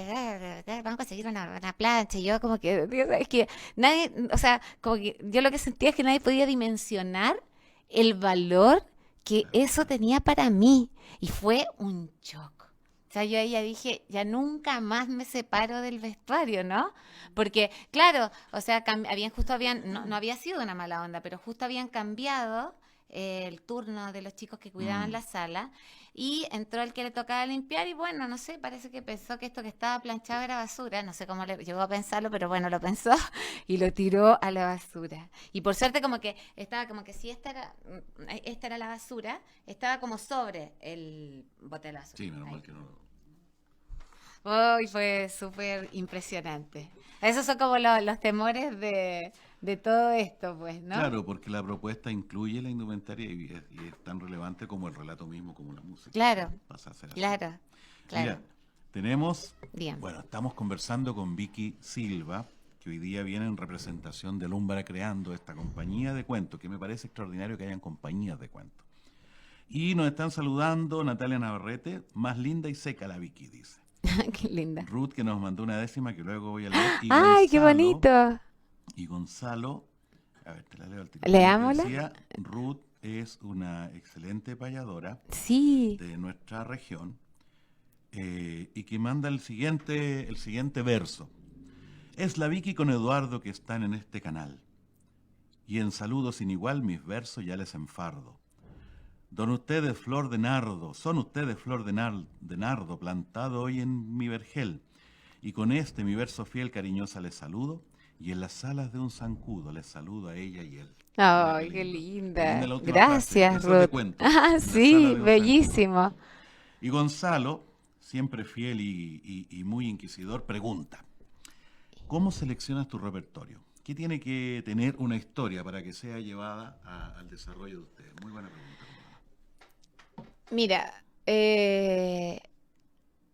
vamos a conseguir una plancha. Y yo como que, Dios, es que nadie, o sea, como que yo lo que sentía es que nadie podía dimensionar el valor que Claro, eso tenía para mí. Y fue un shock. O sea, yo ahí ya dije, ya nunca más me separo del vestuario, ¿no? Porque, claro, o sea, no había sido una mala onda, pero justo habían cambiado el turno de los chicos que cuidaban mm, la sala y entró el que le tocaba limpiar y bueno, no sé, parece que pensó que esto que estaba planchado era basura, no sé cómo le llegó a pensarlo, pero bueno, lo pensó y lo tiró a la basura. Y por suerte como que estaba como que si esta era la basura, estaba como sobre el bote de la basura. sí, menos mal Ahí. que no. Uy, fue súper impresionante. Esos son como los temores de todo esto, pues, ¿no? Claro, porque la propuesta incluye la indumentaria y es tan relevante como el relato mismo, como la música. Claro, Pasa a ser así. claro, claro. Mira, tenemos, Bien. bueno, estamos conversando con Vicky Silva, que hoy día viene en representación de Lumbra Creando, esta compañía de cuentos, que me parece extraordinario que hayan compañías de cuentos. Y nos están saludando Natalia Navarrete, más linda y seca la Vicky, dice. Qué linda. Ruth, que nos mandó una décima que luego voy a leer, ¡Ay, qué bonito! Y Gonzalo, a ver, te la leo al tiro. Como te Leámosla. decía, Ruth es una excelente payadora Sí. de nuestra región y que manda el siguiente verso. Es la Vicky con Eduardo que están en este canal. Y en saludo sin igual mis versos ya les enfardo. Don ustedes flor de nardo, son ustedes flor de nardo plantado hoy en mi vergel. Y con este mi verso fiel cariñosa les saludo. Y en las alas de un zancudo les saludo a ella y él. Mira ¡Ay, qué qué linda linda! la última frase. Gracias, Eso es de Ruth. cuentos. Ah, En las alas sí, de un zancudo. bellísimo. Y Gonzalo, siempre fiel y muy inquisidor, pregunta, ¿cómo seleccionas tu repertorio? ¿Qué tiene que tener una historia para que sea llevada al desarrollo de ustedes? Muy buena pregunta. Mira,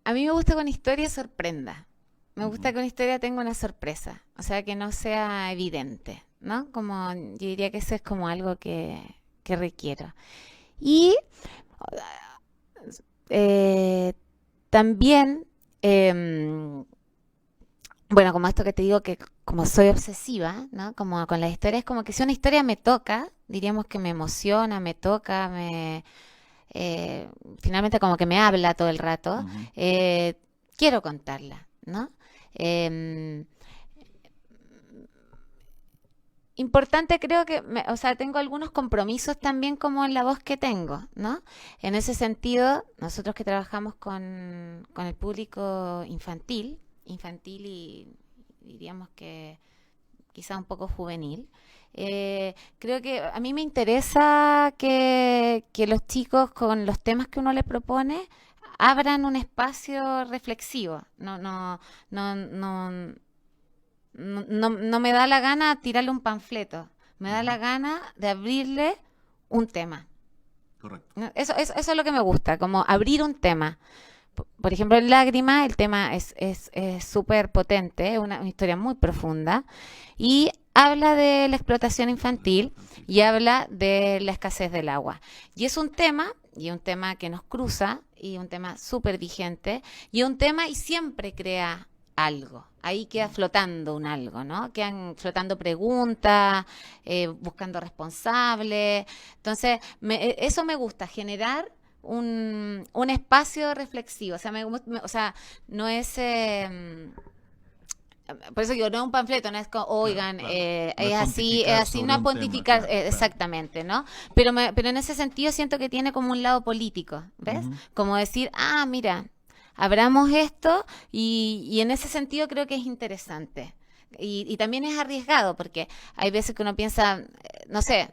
a mí me gusta que una historia sorprenda. Me gusta Ujú. que una historia tenga una sorpresa, o sea, que no sea evidente, ¿no? Como yo diría que eso es como algo que requiero. Y eh, también, em, bueno, como esto que te digo que como soy obsesiva, ¿no? Como con las historias, como que si una historia me toca, diríamos que me emociona, me toca, eh, finalmente como que me habla todo el rato, Ujú. quiero contarla, ¿no? Em, Importante creo que, o sea, tengo algunos compromisos también como en la voz que tengo, ¿no? En ese sentido, nosotros que trabajamos con el público infantil y diríamos que quizá un poco juvenil, creo que a mí me interesa que los chicos con los temas que uno les propone abran un espacio reflexivo. No me da la gana tirarle un panfleto, me da Ujú. la gana de abrirle un tema. Correcto. ¿No? Eso es lo que me gusta, como abrir un tema. Por ejemplo, en Lágrima el tema es súper potente, es una historia muy profunda y habla de la explotación Explotación infantil infantil, y sí. habla de la escasez del agua. Y un tema que nos cruza y un tema súper vigente y un tema y siempre crea algo. Ahí queda Mm. flotando un algo, ¿no? Quedan flotando preguntas, buscando responsables. Entonces, eso me gusta, generar un espacio reflexivo. O sea, o sea no es... por eso digo, no es un panfleto, no es como, Claro, oigan, claro. No es pontificar es así, sobre no un tema, pontificar claro, claro. exactamente, ¿no? Pero en ese sentido siento que tiene como un lado político, ¿ves? Ujú. Como decir, ah, mira, abramos esto y en ese sentido creo que es interesante. Y también es arriesgado porque hay veces que uno piensa, no sé,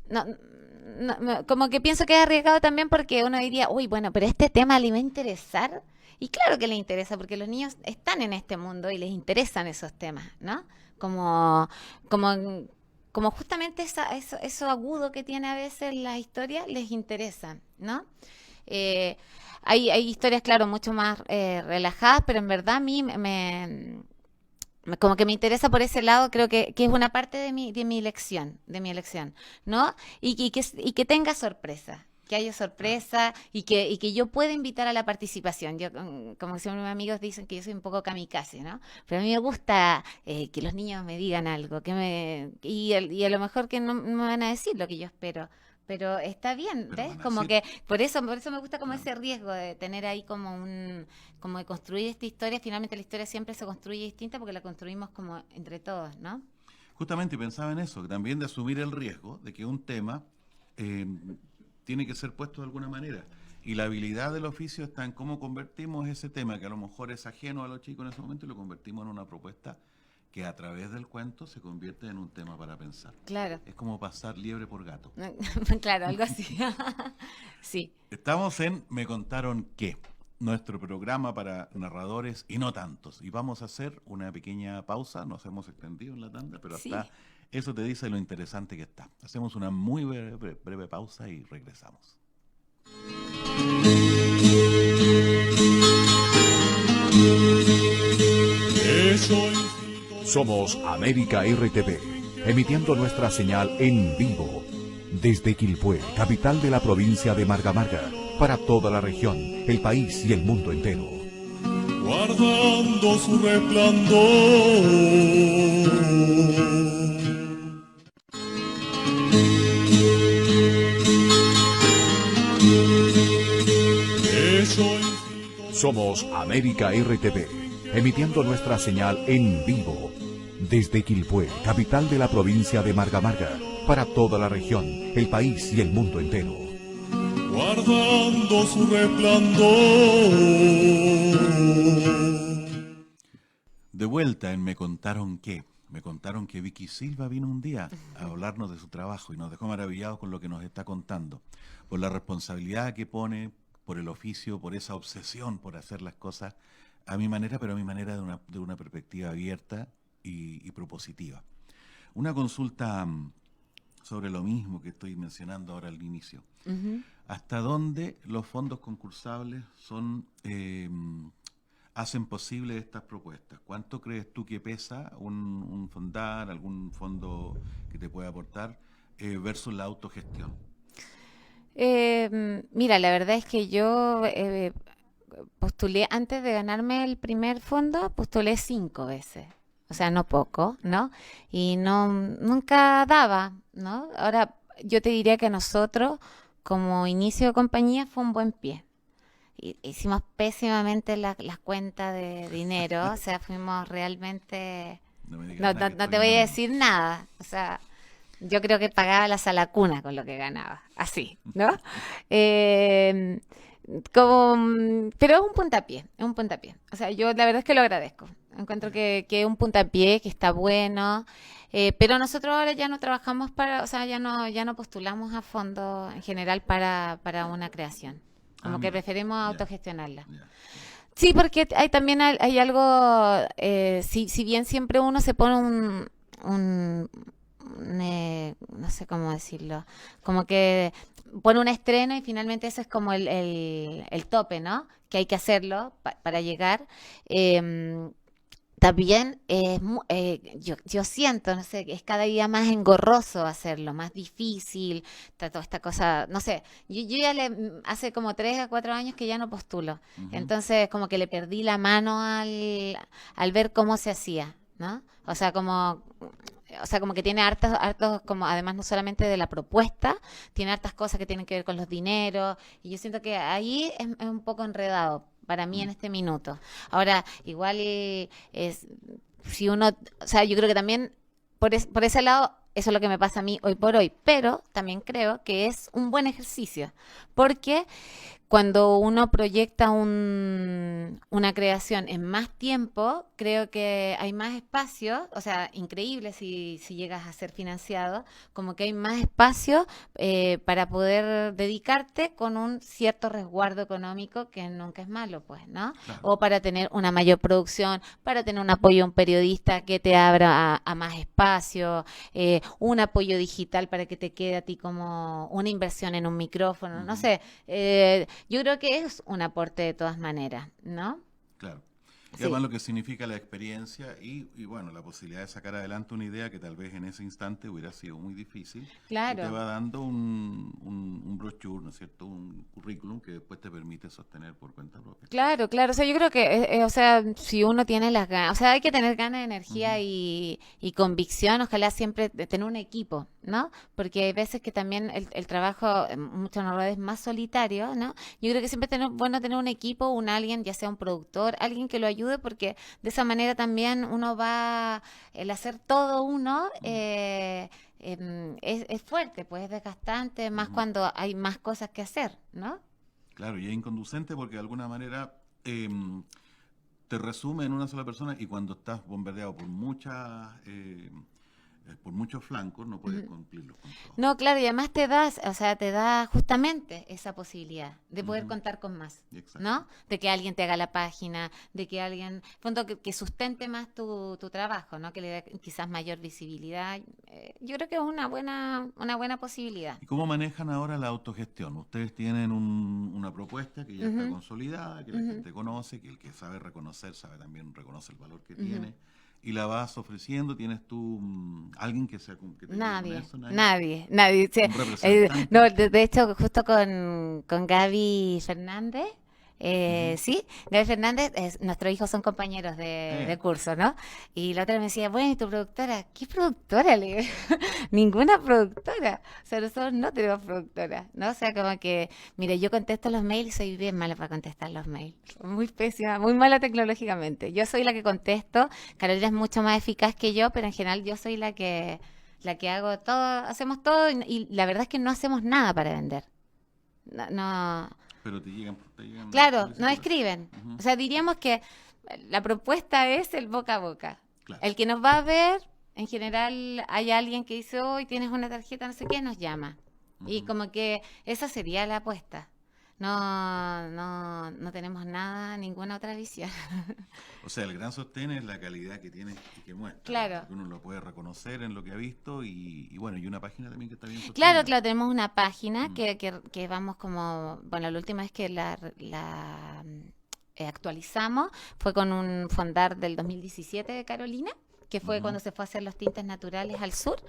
no, como que pienso que es arriesgado también porque uno diría, uy, bueno, pero este tema le va a interesar. Y claro que le interesa, porque los niños están en este mundo y les interesan esos temas, ¿no? Como, como, como justamente eso agudo que tiene a veces la historia les interesa, ¿no? Eh, hay historias, claro, mucho más relajadas, pero en verdad a mí como que me interesa por ese lado, creo que es una parte de mi elección, ¿no? Y que tenga sorpresa, que haya Claro. sorpresa y que yo pueda invitar a la participación. Yo, como siempre mis amigos dicen que yo soy un poco kamikaze, ¿no? Pero a mí me gusta que los niños me digan algo, y a lo mejor que no me van a decir lo que yo espero. Pero está bien, Pero ¿ves? van a Como decir, que por eso me gusta como claro. ese riesgo de tener ahí como de construir esta historia. Finalmente la historia siempre se construye distinta porque la construimos como entre todos, ¿no? Justamente pensaba en eso, que también de asumir el riesgo de que un tema eh, tiene que ser puesto de alguna manera. Y la habilidad del oficio está en cómo convertimos ese tema, que a lo mejor es ajeno a los chicos en ese momento, y lo convertimos en una propuesta que a través del cuento se convierte en un tema para pensar. Claro. Es como pasar liebre por gato. Claro, algo así. Sí. Estamos en Me Contaron Qué, nuestro programa para narradores y no tantos. Y vamos a hacer una pequeña pausa, nos hemos extendido en la tanda, pero hasta Sí. eso te dice lo interesante que está. Hacemos una muy breve pausa y regresamos. Somos América RTV, emitiendo nuestra señal en vivo desde Quilpué, capital de la provincia de Marga Marga, para toda la región, el país y el mundo entero. Guardando su resplandor. Somos América RTV, emitiendo nuestra señal en vivo desde Quilpué, capital de la provincia de Marga Marga, para toda la región, el país y el mundo entero. Guardando su resplandor. De vuelta en Me Contaron Qué. Me contaron que Vicky Silva vino un día a hablarnos de su trabajo y nos dejó maravillados con lo que nos está contando, por la responsabilidad que pone, por el oficio, por esa obsesión por hacer las cosas a mi manera, pero a mi manera de una perspectiva abierta y propositiva. Una consulta sobre lo mismo que estoy mencionando ahora al inicio. Ujú. ¿Hasta dónde los fondos concursables hacen posible estas propuestas? ¿Cuánto crees tú que pesa un fondar, algún fondo que te pueda aportar versus la autogestión? Mira, la verdad es que yo postulé, antes de ganarme el primer fondo, postulé 5 veces. O sea, no poco, ¿no? Y no, nunca daba, ¿no? Ahora, yo te diría que nosotros, como inicio de compañía, fue un buen pie. Hicimos pésimamente las cuentas de dinero, o sea, fuimos realmente... No me digas No, nada no, que no te estoy voy a innovando. decir nada, o sea, yo creo que pagaba la sala cuna con lo que ganaba, así, ¿no? Eh, pero es un puntapié, es un puntapié. O sea, yo la verdad es que lo agradezco. Encuentro que es un puntapié, que está bueno, pero nosotros ahora ya no trabajamos para, o sea, ya no postulamos a fondo en general para una creación. Como que Mira, preferimos ya, autogestionarla. ya. Sí, porque hay también hay algo, si bien siempre uno se pone no sé cómo decirlo, como que pone un estreno y finalmente eso es como el tope, ¿no? Que hay que hacerlo para llegar. em, También yo siento, no sé, que es cada día más engorroso hacerlo, más difícil, toda esta cosa, no sé, yo ya hace como 3 a 4 años que ya no postulo, Ujú. entonces como que le perdí la mano al ver cómo se hacía, ¿no? O sea, como que tiene hartos, como además no solamente de la propuesta, tiene hartas cosas que tienen que ver con los dineros, y yo siento que ahí es un poco enredado para mí en Mm. este minuto. Ahora, igual es, si uno, o sea, yo creo que también por ese lado, eso es lo que me pasa a mí hoy por hoy, pero también creo que es un buen ejercicio, porque cuando uno proyecta una creación en más tiempo, creo que hay más espacio, o sea, increíble si llegas a ser financiado, como que hay más espacio para poder dedicarte con un cierto resguardo económico que nunca es malo, pues, ¿no? Claro. O para tener una mayor producción, para tener un apoyo a un periodista que te abra a más espacio, un apoyo digital para que te quede a ti como una inversión en un micrófono, no Ujú. sé. Yo creo que es un aporte de todas maneras, ¿no? Claro. Y además Sí, lo que significa la experiencia y bueno, la posibilidad de sacar adelante una idea que tal vez en ese instante hubiera sido muy difícil y te claro. va dando un brochure, ¿no es cierto? Un currículum que después te permite sostener por cuenta propia. Claro, claro. O sea, yo creo que, o sea, si uno tiene las ganas, o sea, hay que tener ganas, energía Ujú. y convicción, ojalá siempre de tener un equipo, ¿no? Porque hay veces que también el trabajo, muchas veces es más solitario, ¿no? Yo creo que siempre es bueno tener un equipo, alguien, ya sea un productor, alguien que lo ayude, porque de esa manera también uno va, el hacer todo uno, Mm. es fuerte, pues es desgastante, más Ujú. cuando hay más cosas que hacer, ¿no? Claro, y es inconducente porque de alguna manera te resume en una sola persona y cuando estás bombardeado por muchos flancos no puedes Ujú. cumplirlos con todos. No, claro, y además o sea, te da justamente esa posibilidad de poder Ujú. contar con más, Exacto. ¿no? De que alguien te haga la página, de que alguien, fondo, que sustente más tu trabajo, ¿no? Que le dé quizás mayor visibilidad. Yo creo que es una buena posibilidad. ¿Y cómo manejan ahora la autogestión? Ustedes tienen una propuesta que ya está Ujú, consolidada, que la ujú, gente conoce, que el que sabe reconocer sabe también reconoce el valor que ujú. tiene y la vas ofreciendo. ¿Tienes tú alguien que te ayude con Nadie, eso? ¿Nadie? nadie. Sí, ¿Un representante? no, de hecho, justo con Gaby Fernández, Ujú. sí, Gaby Fernández, nuestros hijos son compañeros de Eh, curso, ¿no? Y la otra me decía, bueno, ¿y tu productora? ¿Qué productora? Le digo, ninguna productora. O sea, nosotros no tenemos productora, ¿no? O sea, como que, mire, yo contesto los mails y soy bien mala para contestar los mails. Muy pésima, muy mala tecnológicamente. Yo soy la que contesto, Carolina es mucho más eficaz que yo, pero en general yo soy la que hago todo, hacemos todo y la verdad es que no hacemos nada para vender. No, pero te llegan claro, no solicitudes. escriben. Ujú. O sea, diríamos que la propuesta es el boca a boca. Claro. El que nos va a ver, en general hay alguien que dice, hoy tienes una tarjeta, no sé qué, nos llama. Y Ujú. como que esa sería la apuesta. no tenemos nada, ninguna otra visión. O sea, el gran sostén es la calidad que tiene y que muestra. Claro. Porque uno lo puede reconocer en lo que ha visto y bueno, y una página también que está bien sostenida. Claro, tenemos una página que vamos como, bueno, la última vez que actualizamos fue con un fondar del 2017 de Carolina, que fue cuando se fue a hacer los tintes naturales al sur.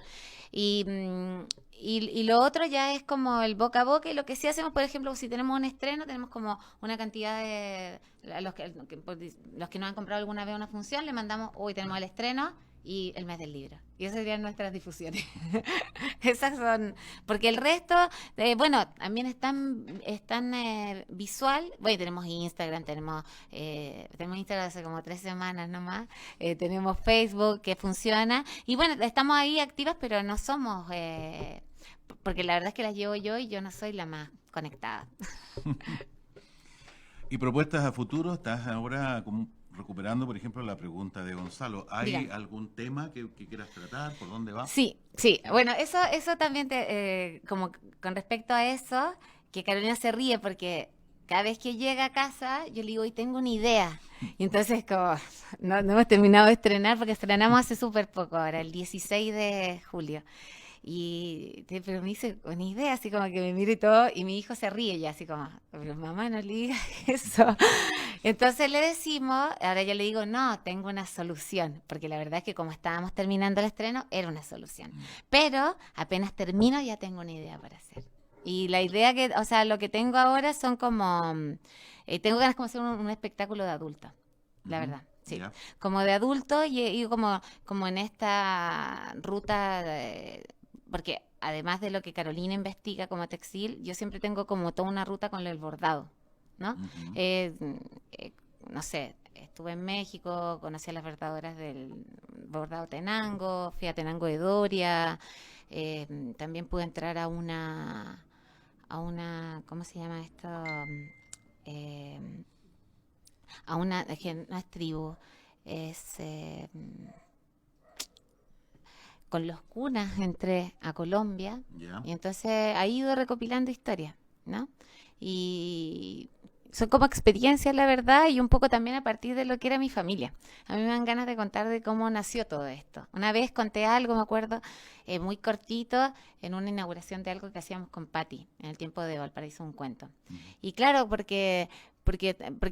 Y lo otro ya es como el boca a boca, y lo que sí hacemos, por ejemplo, si tenemos un estreno, tenemos como una cantidad de... A los que nos han comprado alguna vez una función, le mandamos, hoy tenemos el estreno y el mes del libro. Y esas serían nuestras difusiones. Esas son... Porque el resto, bueno, también están visual. Bueno, tenemos Instagram hace como 3 semanas nomás. Tenemos Facebook que funciona. Y bueno, estamos ahí activas, pero no somos... porque la verdad es que las llevo yo y yo no soy la más conectada. ¿Y propuestas a futuro? ¿Estás ahora recuperando, por ejemplo, la pregunta de Gonzalo? ¿Hay Dígame. algún tema que quieras tratar? ¿Por dónde va? Sí. Bueno, eso también, como con respecto a eso, que Carolina se ríe porque cada vez que llega a casa, yo le digo, hoy tengo una idea. Y entonces, como no hemos terminado de estrenar, porque estrenamos hace súper poco ahora, el 16 de julio. Pero me dice una idea, así como que me mire y todo, y mi hijo se ríe ya, así como, pero mamá, no le digas eso. Entonces le decimos, ahora yo le digo, no, tengo una solución, porque la verdad es que como estábamos terminando el estreno, era una solución. Pero apenas termino ya tengo una idea para hacer. Y la idea lo que tengo ahora son como, tengo ganas como hacer un espectáculo de adulto, la verdad. Sí, Ya. como de adulto y como en esta ruta, porque además de lo que Carolina investiga como textil, yo siempre tengo como toda una ruta con el bordado, ¿no? Ujú. No sé, estuve en México, conocí a las bordadoras del bordado Tenango, fui a Tenango de Doria, también pude entrar a una, ¿cómo se llama esto? Eh, es que no es tribu, es con los cunas entré a Colombia Ya. y entonces ahí he ido recopilando historias, ¿no? Y son como experiencias, la verdad, y un poco también a partir de lo que era mi familia. A mí me dan ganas de contar de cómo nació todo esto. Una vez conté algo, me acuerdo, muy cortito, en una inauguración de algo que hacíamos con Patti, en el tiempo de Valparaíso, un cuento. Y claro, porque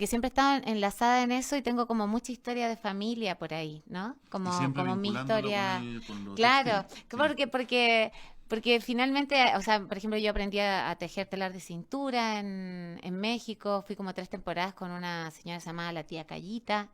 siempre he estado enlazada en eso y tengo como mucha historia de familia por ahí, ¿no? Y Como siempre mi vinculándolo historia. con lo Claro, textil. Sí. porque finalmente, o sea, por ejemplo, yo aprendí a tejer telar de cintura en México, fui como 3 temporadas con una señora llamada la tía Callita,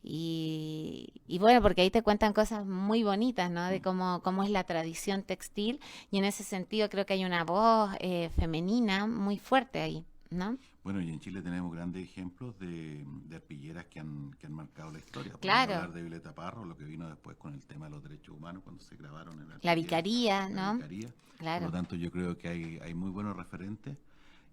y bueno, porque ahí te cuentan cosas muy bonitas, ¿no? De cómo es la tradición textil, y en ese sentido creo que hay una voz femenina muy fuerte ahí, ¿no? Bueno, y en Chile tenemos grandes ejemplos de arpilleras que han marcado la historia. Podemos Claro. hablar de Violeta Parro, lo que vino después con el tema de los derechos humanos cuando se grabaron en La arpillera, vicaría, la ¿no? vicaría. Por Claro. lo tanto, yo creo que hay muy buenos referentes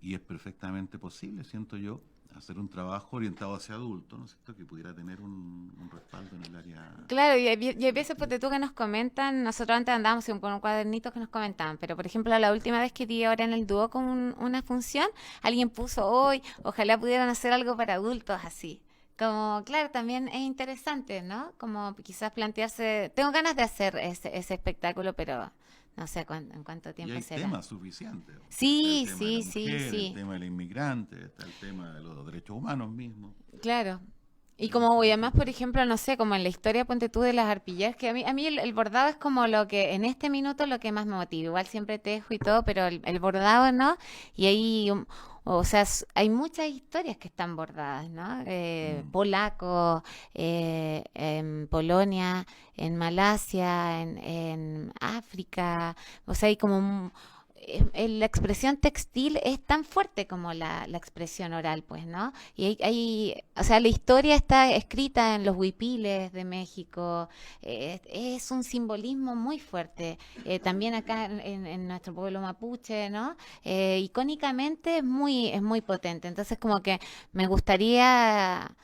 y es perfectamente posible, siento yo, hacer un trabajo orientado hacia adultos, ¿no es cierto? Que pudiera tener un respaldo en el área. Claro, y hay veces, ponte tú, que nos comentan, nosotros antes andábamos con un cuadernito que nos comentaban, pero por ejemplo, la última vez que di ahora en el dúo con una función, alguien puso hoy, ojalá pudieran hacer algo para adultos así. Como, claro, también es interesante, ¿no? Como quizás plantearse, tengo ganas de hacer ese espectáculo, pero no sé en cuánto Y tiempo hay será. temas suficientes. Sí, Está el tema de la sí, mujer, sí. el tema del inmigrante, está el tema de los derechos humanos mismos. Claro. Y como, y además, por ejemplo, no sé, como en la historia, ponte tú, de las arpilleras, que a mí el bordado es como lo que, en este minuto, lo que más me motiva. Igual siempre tejo y todo, pero el bordado, ¿no? Y ahí, o sea, hay muchas historias que están bordadas, ¿no? Polacos, en Polonia, en Malasia, en África, o sea, hay como la expresión textil es tan fuerte como la expresión oral, pues, ¿no? Y o sea, la historia está escrita en los huipiles de México, es un simbolismo muy fuerte. También acá en nuestro pueblo mapuche, ¿no? Icónicamente es muy potente. Entonces, como que me gustaría,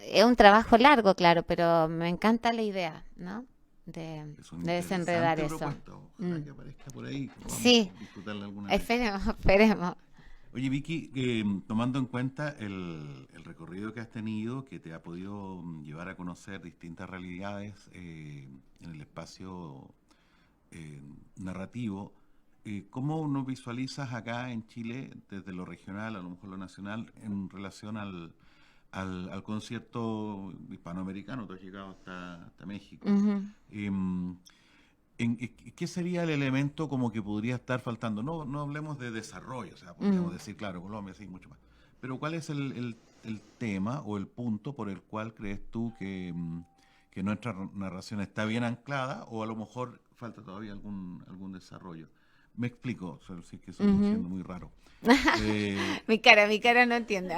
es un trabajo largo, claro, pero me encanta la idea, ¿no? Es una De desenredar interesante eso. propuesta. Ojalá que aparezca por ahí. Que podamos Sí, disfrutarla alguna vez. esperemos. Oye, Vicky, tomando en cuenta el recorrido que has tenido, que te ha podido llevar a conocer distintas realidades en el espacio narrativo, ¿cómo nos visualizas acá en Chile, desde lo regional, a lo mejor lo nacional, en relación al concierto hispanoamericano? Tú has llegado hasta México. Ujú. ¿Qué sería el elemento como que podría estar faltando? No hablemos de desarrollo, o sea, podríamos Mm. decir, claro, Colombia sí, mucho más. Pero ¿cuál es el tema o el punto por el cual crees tú que nuestra narración está bien anclada o a lo mejor falta todavía algún desarrollo? Me explico, o sea, sí que estoy Ujú. siendo muy raro. Eh, Mi cara no entiende.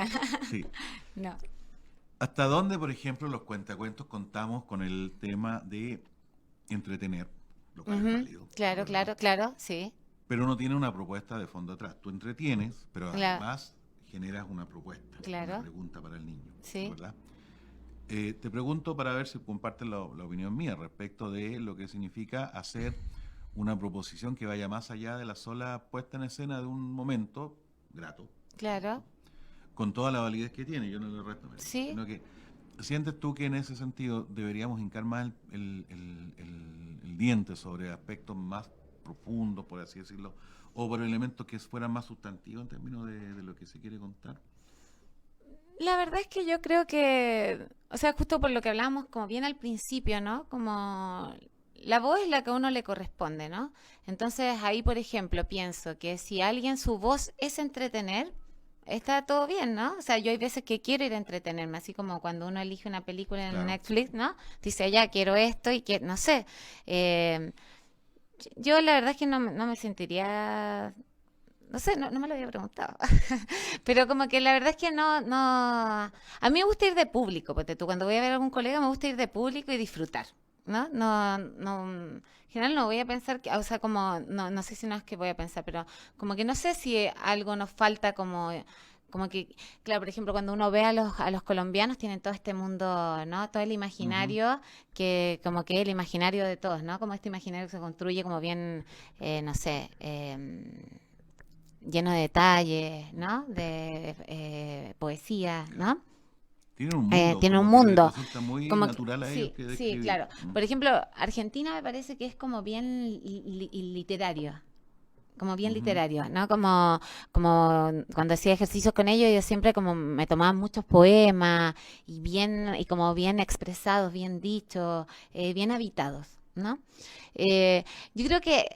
sí. No. ¿Hasta dónde, por ejemplo, los cuentacuentos contamos con el tema de entretener, lo cual es Ujú. válido, Claro, ¿verdad? claro, sí. Pero no tiene una propuesta de fondo atrás. Tú entretienes, pero Claro, además generas una propuesta, una claro, pregunta para el niño, sí. ¿verdad? Te pregunto para ver si compartes la opinión mía respecto de lo que significa hacer una proposición que vaya más allá de la sola puesta en escena de un momento grato, Claro, con toda la validez que tiene, yo no le resto mérito, sí. sino que ¿sientes tú que en ese sentido deberíamos hincar más el diente sobre aspectos más profundos, por así decirlo, o por elementos que fueran más sustantivos en términos de lo que se quiere contar? La verdad es que yo creo que, o sea, justo por lo que hablábamos como bien al principio, ¿no? Como la voz es la que a uno le corresponde, ¿no? Entonces ahí, por ejemplo, pienso que si alguien su voz es entretener, está todo bien, ¿no? O sea, yo hay veces que quiero ir a entretenerme, así como cuando uno elige una película en Claro. Netflix, ¿no? Dice, ya quiero esto y que, no sé. eh, yo la verdad es que no me sentiría, no sé, no me lo había preguntado. Pero como que la verdad es que no. A mí me gusta ir de público, porque tú cuando voy a ver a algún colega me gusta ir de público y disfrutar, ¿no? En general no voy a pensar que, o sea, como, no sé si no es que voy a pensar, pero como que no sé si algo nos falta como que, claro, por ejemplo, cuando uno ve a los colombianos, tienen todo este mundo, ¿no? Todo el Ujú. imaginario, que como que es el imaginario de todos, ¿no? Como este imaginario que se construye como bien, no sé, lleno de detalles, ¿no? De poesía, Claro. ¿no? Tienen un mundo Tiene un como que les mundo, resulta muy como que, natural a ellos sí, que sí, describir. claro. Por ejemplo, Argentina me parece que es como bien literario, como bien Ujú. literario, ¿no? Como cuando hacía ejercicios con ellos, yo siempre como me tomaba muchos poemas y como bien expresados, bien dichos, bien habitados, ¿no? Yo creo que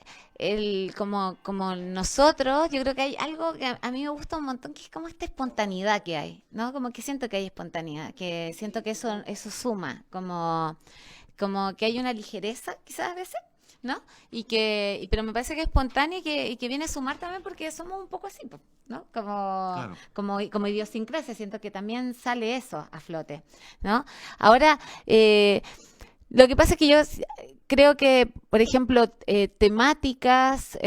como nosotros, yo creo que hay algo que a mí me gusta un montón, que es como esta espontaneidad que hay, ¿no? Como que siento que hay espontaneidad, que siento que eso suma, como que hay una ligereza, quizás a veces, ¿no? Pero me parece que es espontánea y que viene a sumar también porque somos un poco así, po, ¿no? Claro. Como idiosincrasia, siento que también sale eso a flote, ¿no? Ahora, lo que pasa es que yo creo que, por ejemplo, temáticas,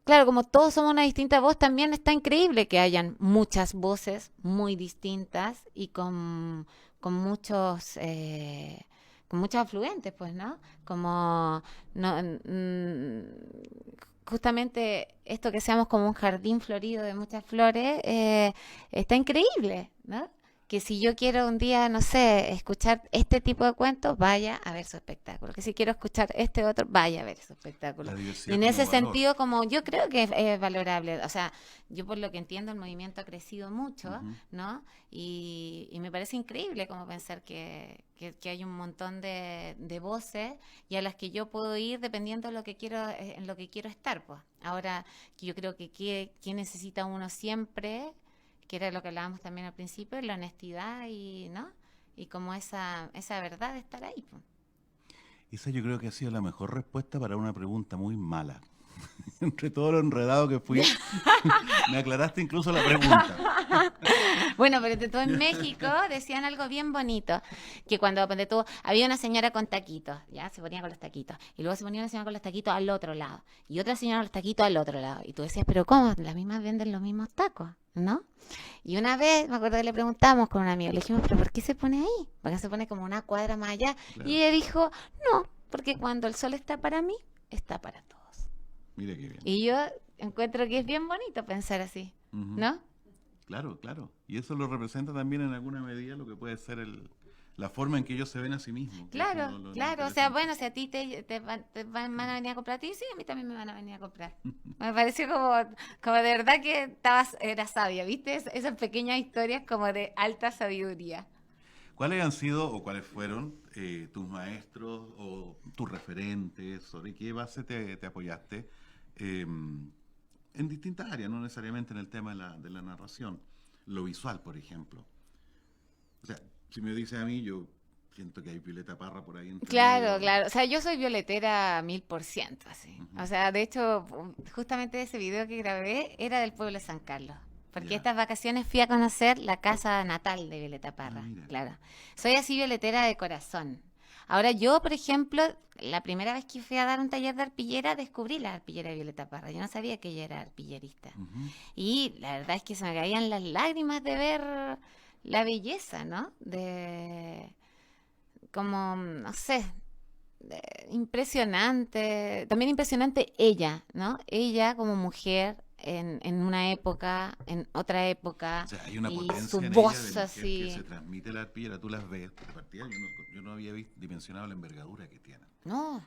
claro, como todos somos una distinta voz, también está increíble que hayan muchas voces muy distintas y con muchos afluentes, pues, ¿no? Como no, justamente esto que seamos como un jardín florido de muchas flores, está increíble, ¿no? Que si yo quiero un día, no sé, escuchar este tipo de cuentos, vaya a ver su espectáculo. Que si quiero escuchar este otro, vaya a ver su espectáculo. La Y diversidad en como ese valor. sentido, como yo creo que es valorable. O sea, yo por lo que entiendo, el movimiento ha crecido mucho, Ujú. ¿no? Y me parece increíble como pensar que hay un montón de voces y a las que yo puedo ir dependiendo de lo que quiero, en lo que quiero estar, pues. Ahora, que yo creo que necesita uno siempre, que era lo que hablábamos también al principio, la honestidad y, ¿no? Y como esa verdad de estar ahí, pues. Esa yo creo que ha sido la mejor respuesta para una pregunta muy mala. Entre todo lo enredado que fui, me aclaraste incluso la pregunta. Bueno, pero todo en México decían algo bien bonito, que cuando ponte tú, había una señora con taquitos, ya se ponía con los taquitos, y luego se ponía una señora con los taquitos al otro lado, y otra señora con los taquitos al otro lado, y tú decías, pero ¿cómo? Las mismas venden los mismos tacos, ¿no? Y una vez, me acuerdo que le preguntamos con un amigo, le dijimos, pero ¿por qué se pone ahí? ¿Por qué se pone como una cuadra más allá? Y Claro. ella dijo, no, porque cuando el sol está para mí, está para todos. Mira qué bien. Y yo encuentro que es bien bonito pensar así. Ujú. ¿no? Claro, claro. Y eso lo representa también en alguna medida lo que puede ser la forma en que ellos se ven a sí mismos. Que eso Claro, lo claro. O sea, interesante. bueno, si a ti van a venir a comprar a ti, sí, a mí también me van a venir a comprar. Me pareció como de verdad que era sabia, ¿viste? Esas pequeñas historias como de alta sabiduría. ¿Cuáles han sido o cuáles fueron tus maestros o tus referentes? ¿Sobre qué base te apoyaste? En distintas áreas, no necesariamente en el tema de la narración. Lo visual, por ejemplo. O sea, si me dices a mí, yo siento que hay Violeta Parra por ahí entre Claro, medio. claro. O sea, yo soy violetera 1000%, así. Ujú. O sea, de hecho, justamente ese video que grabé era del pueblo de San Carlos. Porque Ya. estas vacaciones fui a conocer la casa natal de Violeta Ah, Parra, mira. claro. Soy así violetera de corazón. Ahora yo, por ejemplo, la primera vez que fui a dar un taller de arpillera, descubrí la arpillera de Violeta Parra. Yo no sabía que ella era arpillerista. Ujú. Y la verdad es que se me caían las lágrimas de ver la belleza, ¿no? Como, no sé, impresionante. También impresionante ella, ¿no? Ella como mujer en una época, en otra época, O sea, hay una y su potencia en ella de voz mujer que se así. transmite la arpillera, tú las ves, de partida yo no había dimensionado la envergadura que tienen. No,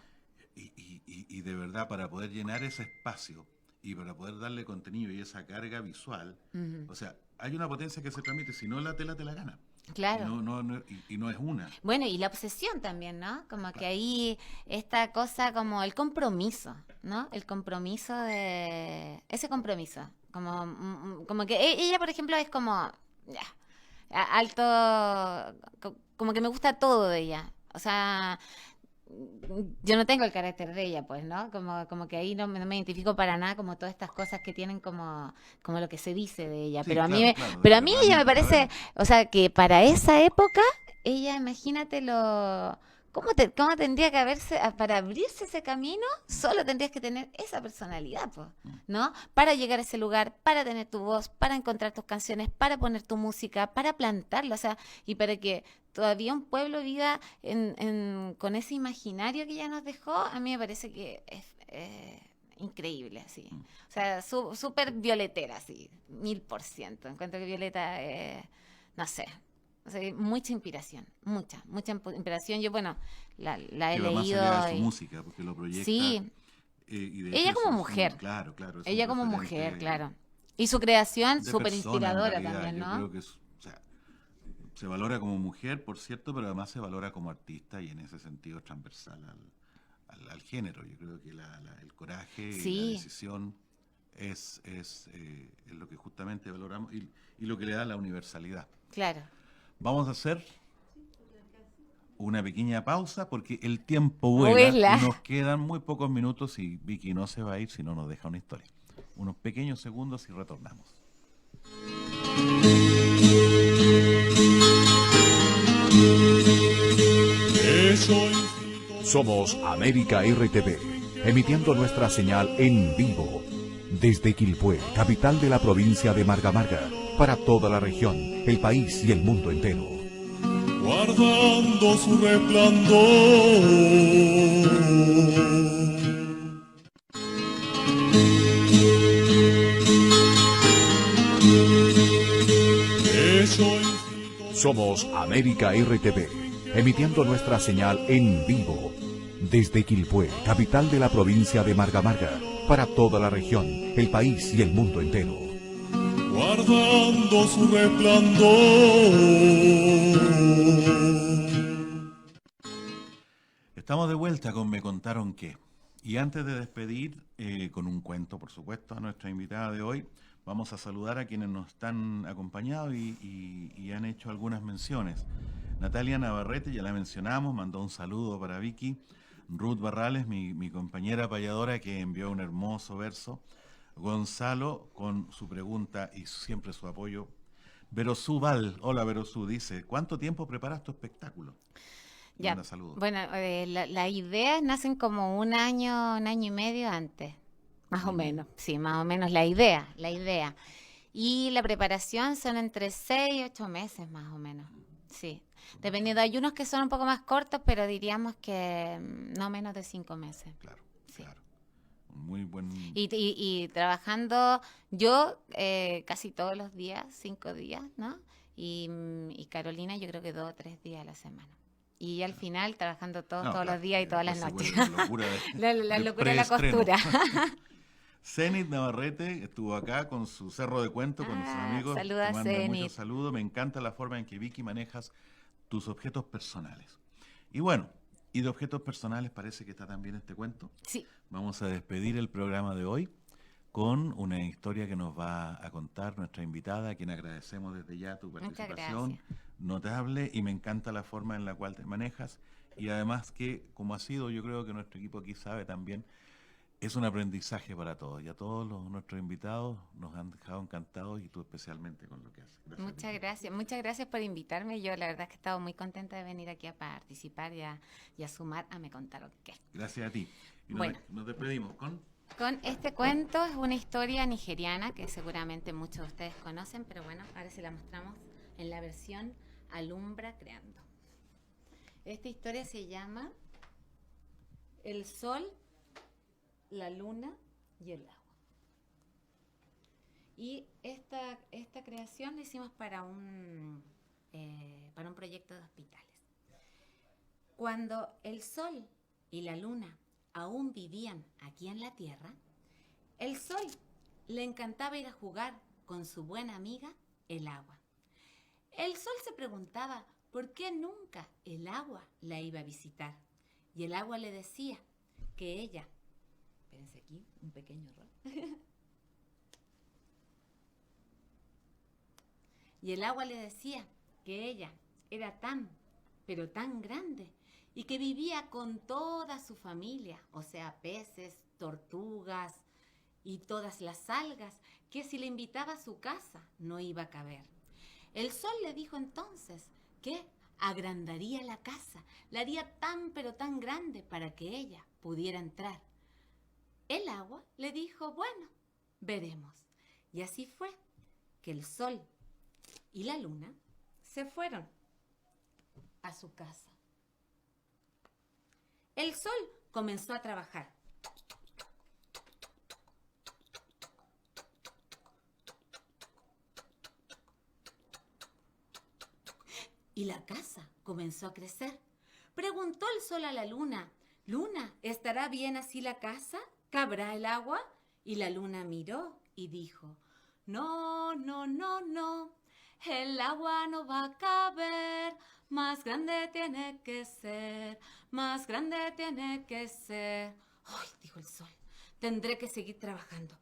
Y de verdad, para poder llenar ese espacio y para poder darle contenido y esa carga visual, ujú, o sea, hay una potencia que se transmite, si no la tela te la gana. Y claro. y no es una. Bueno, y la obsesión también, ¿no? Como que Claro. ahí esta cosa como el compromiso, ¿no? El compromiso de... Ese compromiso. Como que ella, por ejemplo, es como... Ya, alto... Como que me gusta todo de ella. O sea, yo no tengo el carácter de ella, pues, ¿no? Como que ahí no me identifico para nada como todas estas cosas que tienen como lo que se dice de ella. Sí, claro, Pero a de mí ella me realmente parece, saberlo. o sea, que para esa época, ella, imagínate cómo tendría que para abrirse ese camino, solo tendrías que tener esa personalidad, pues, ¿no? Para llegar a ese lugar, para tener tu voz, para encontrar tus canciones, para poner tu música, para plantarla, o sea, y para que todavía un pueblo viva con ese imaginario que ella nos dejó, a mí me parece que es increíble, así. O sea, súper violetera, así, 1000%. Encuentro que Violeta, no sé, o sea, mucha inspiración, mucha inspiración. Yo, bueno, la he Que va más leído allá de su y música, porque lo proyecta. sí, Y de hecho, ella como mujer, claro, claro, es un ella como mujer, referente claro. Y su creación de súper persona en inspiradora realidad. también, Yo ¿no? creo que o sea, se valora como mujer, por cierto, pero además se valora como artista y en ese sentido transversal al género. Yo creo que el coraje y la Sí, decisión es lo que justamente valoramos y lo que le da la universalidad. claro. Vamos a hacer una pequeña pausa porque el tiempo vuela y Vuela. nos quedan muy pocos minutos y Vicky no se va a ir si no nos deja una historia. Unos pequeños segundos y retornamos. Somos América RTV, emitiendo nuestra señal en vivo desde Quilpué, capital de la provincia de Marga Marga, para toda la región, el país y el mundo entero. guardando su resplandor. Somos América RTV, emitiendo nuestra señal en vivo desde Quilpué, capital de la provincia de Marga Marga, para toda la región, el país y el mundo entero. Guardando su resplandor. Estamos de vuelta con Me Contaron Qué. Y antes de despedir, con un cuento, por supuesto, a nuestra invitada de hoy, vamos a saludar a quienes nos están acompañando y han hecho algunas menciones. Natalia Navarrete, ya la mencionamos, mandó un saludo para Vicky. Ruth Barrales, mi compañera payadora, que envió un hermoso verso. Gonzalo, con su pregunta y siempre su apoyo. Verosú Val, hola Verosú, dice, ¿cuánto tiempo preparas tu espectáculo? Y Ya, manda saludos. bueno, las ideas nacen como un año y medio antes, más o menos, sí, más o menos la idea. Y la preparación son entre 6 y 8 meses más o menos, sí. Dependiendo, hay unos que son un poco más cortos, pero diríamos que no menos de 5 meses. Claro, Sí. claro. Muy buen... Y trabajando yo casi todos los días, 5 días, ¿no? Y Carolina yo creo que 2 o 3 días a la semana. Y al final trabajando todos No, los claro, días y todas las después se noches. vuelve la locura La del locura de la preestreno. costura. Zenit Navarrete estuvo acá con su cerro de cuento, con sus amigos. Saluda, Te manda Zenit. muchos saludos. Me encanta la forma en que Vicky manejas tus objetos personales. Y bueno, y de objetos personales parece que está también este cuento. Sí. Vamos a despedir el programa de hoy con una historia que nos va a contar nuestra invitada, a quien agradecemos desde ya tu Muchas participación gracias. notable, y me encanta la forma en la cual te manejas, y además que, como ha sido, yo creo que nuestro equipo aquí sabe también, es un aprendizaje para todos, y a todos nuestros invitados nos han dejado encantados, y tú especialmente con lo que haces. Gracias, Vicky. Muchas gracias por invitarme. Yo la verdad es que he estado muy contenta de venir aquí a participar y a sumar a Me Contaron Qué. Gracias a ti. Y Bueno. nos despedimos con... Con este cuento, es una historia nigeriana que seguramente muchos de ustedes conocen, pero bueno, ahora se la mostramos en la versión Alumbra Creando. Esta historia se llama El Sol, la Luna y el Agua. Y esta creación la hicimos para un proyecto de hospitales. Cuando el Sol y la Luna aún vivían aquí en la Tierra, el Sol le encantaba ir a jugar con su buena amiga, el agua. El Sol se preguntaba por qué nunca el agua la iba a visitar. Y el agua le decía que ella... Espérense aquí, un pequeño error. Y el agua le decía que ella era tan, pero tan grande, y que vivía con toda su familia, o sea, peces, tortugas y todas las algas, que si le invitaba a su casa no iba a caber. El Sol le dijo entonces que agrandaría la casa, la haría tan pero tan grande para que ella pudiera entrar. El agua le dijo, bueno, veremos. Y así fue que el Sol y la Luna se fueron a su casa. El Sol comenzó a trabajar. Y la casa comenzó a crecer. Preguntó el Sol a la Luna, Luna, ¿estará bien así la casa? ¿Cabrá el agua? Y la Luna miró y dijo, no, no, no, no, el agua no va a caber. Más grande tiene que ser, más grande tiene que ser. ¡Ay!, dijo el Sol, tendré que seguir trabajando.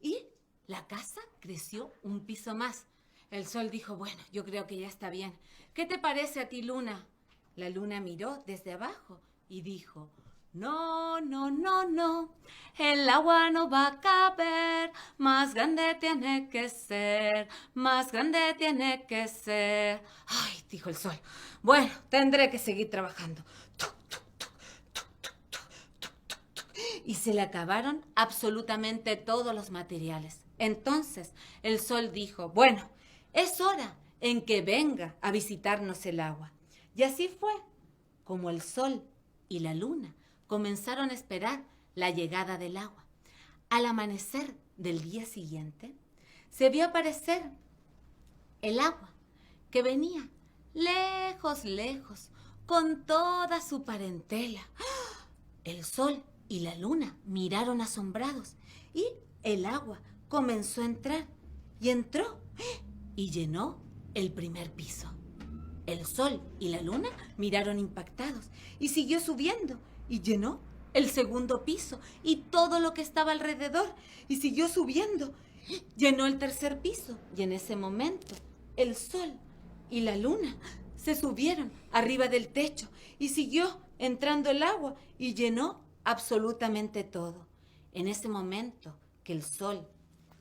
Y la casa creció un piso más. El Sol dijo, bueno, yo creo que ya está bien. ¿Qué te parece a ti, Luna? La Luna miró desde abajo y dijo, no, no, no, no, el agua no va a caber, más grande tiene que ser, más grande tiene que ser. Ay, dijo el Sol, bueno, tendré que seguir trabajando. Y se le acabaron absolutamente todos los materiales. Entonces el Sol dijo, bueno, es hora en que venga a visitarnos el agua. Y así fue como el Sol y la Luna comenzaron a esperar la llegada del agua. Al amanecer del día siguiente, se vio aparecer el agua, que venía lejos, lejos, con toda su parentela. El Sol y la Luna miraron asombrados, y el agua comenzó a entrar, y entró, y llenó el primer piso. El Sol y la Luna miraron impactados, y siguió subiendo, y llenó el segundo piso y todo lo que estaba alrededor, y siguió subiendo, llenó el tercer piso, y en ese momento el Sol y la Luna se subieron arriba del techo, y siguió entrando el agua y llenó absolutamente todo. En ese momento que el Sol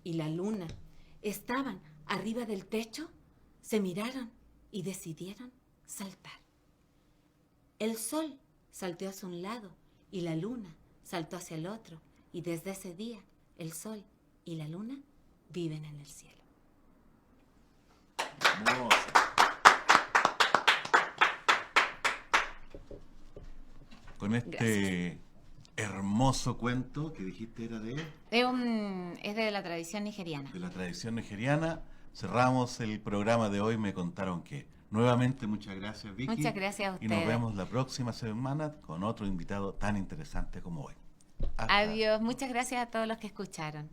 y la Luna estaban arriba del techo, se miraron y decidieron saltar. El Sol saltó hacia un lado y la Luna saltó hacia el otro, y desde ese día el Sol y la Luna viven en el cielo. Hermosa. con este hermoso cuento que dijiste era Es de la tradición nigeriana. de la tradición nigeriana. Cerramos el programa de hoy, me contaron que. Nuevamente, muchas gracias, Vicky. Muchas gracias a Y nos ustedes. vemos la próxima semana con otro invitado tan interesante como hoy. Adiós, muchas gracias a todos los que escucharon.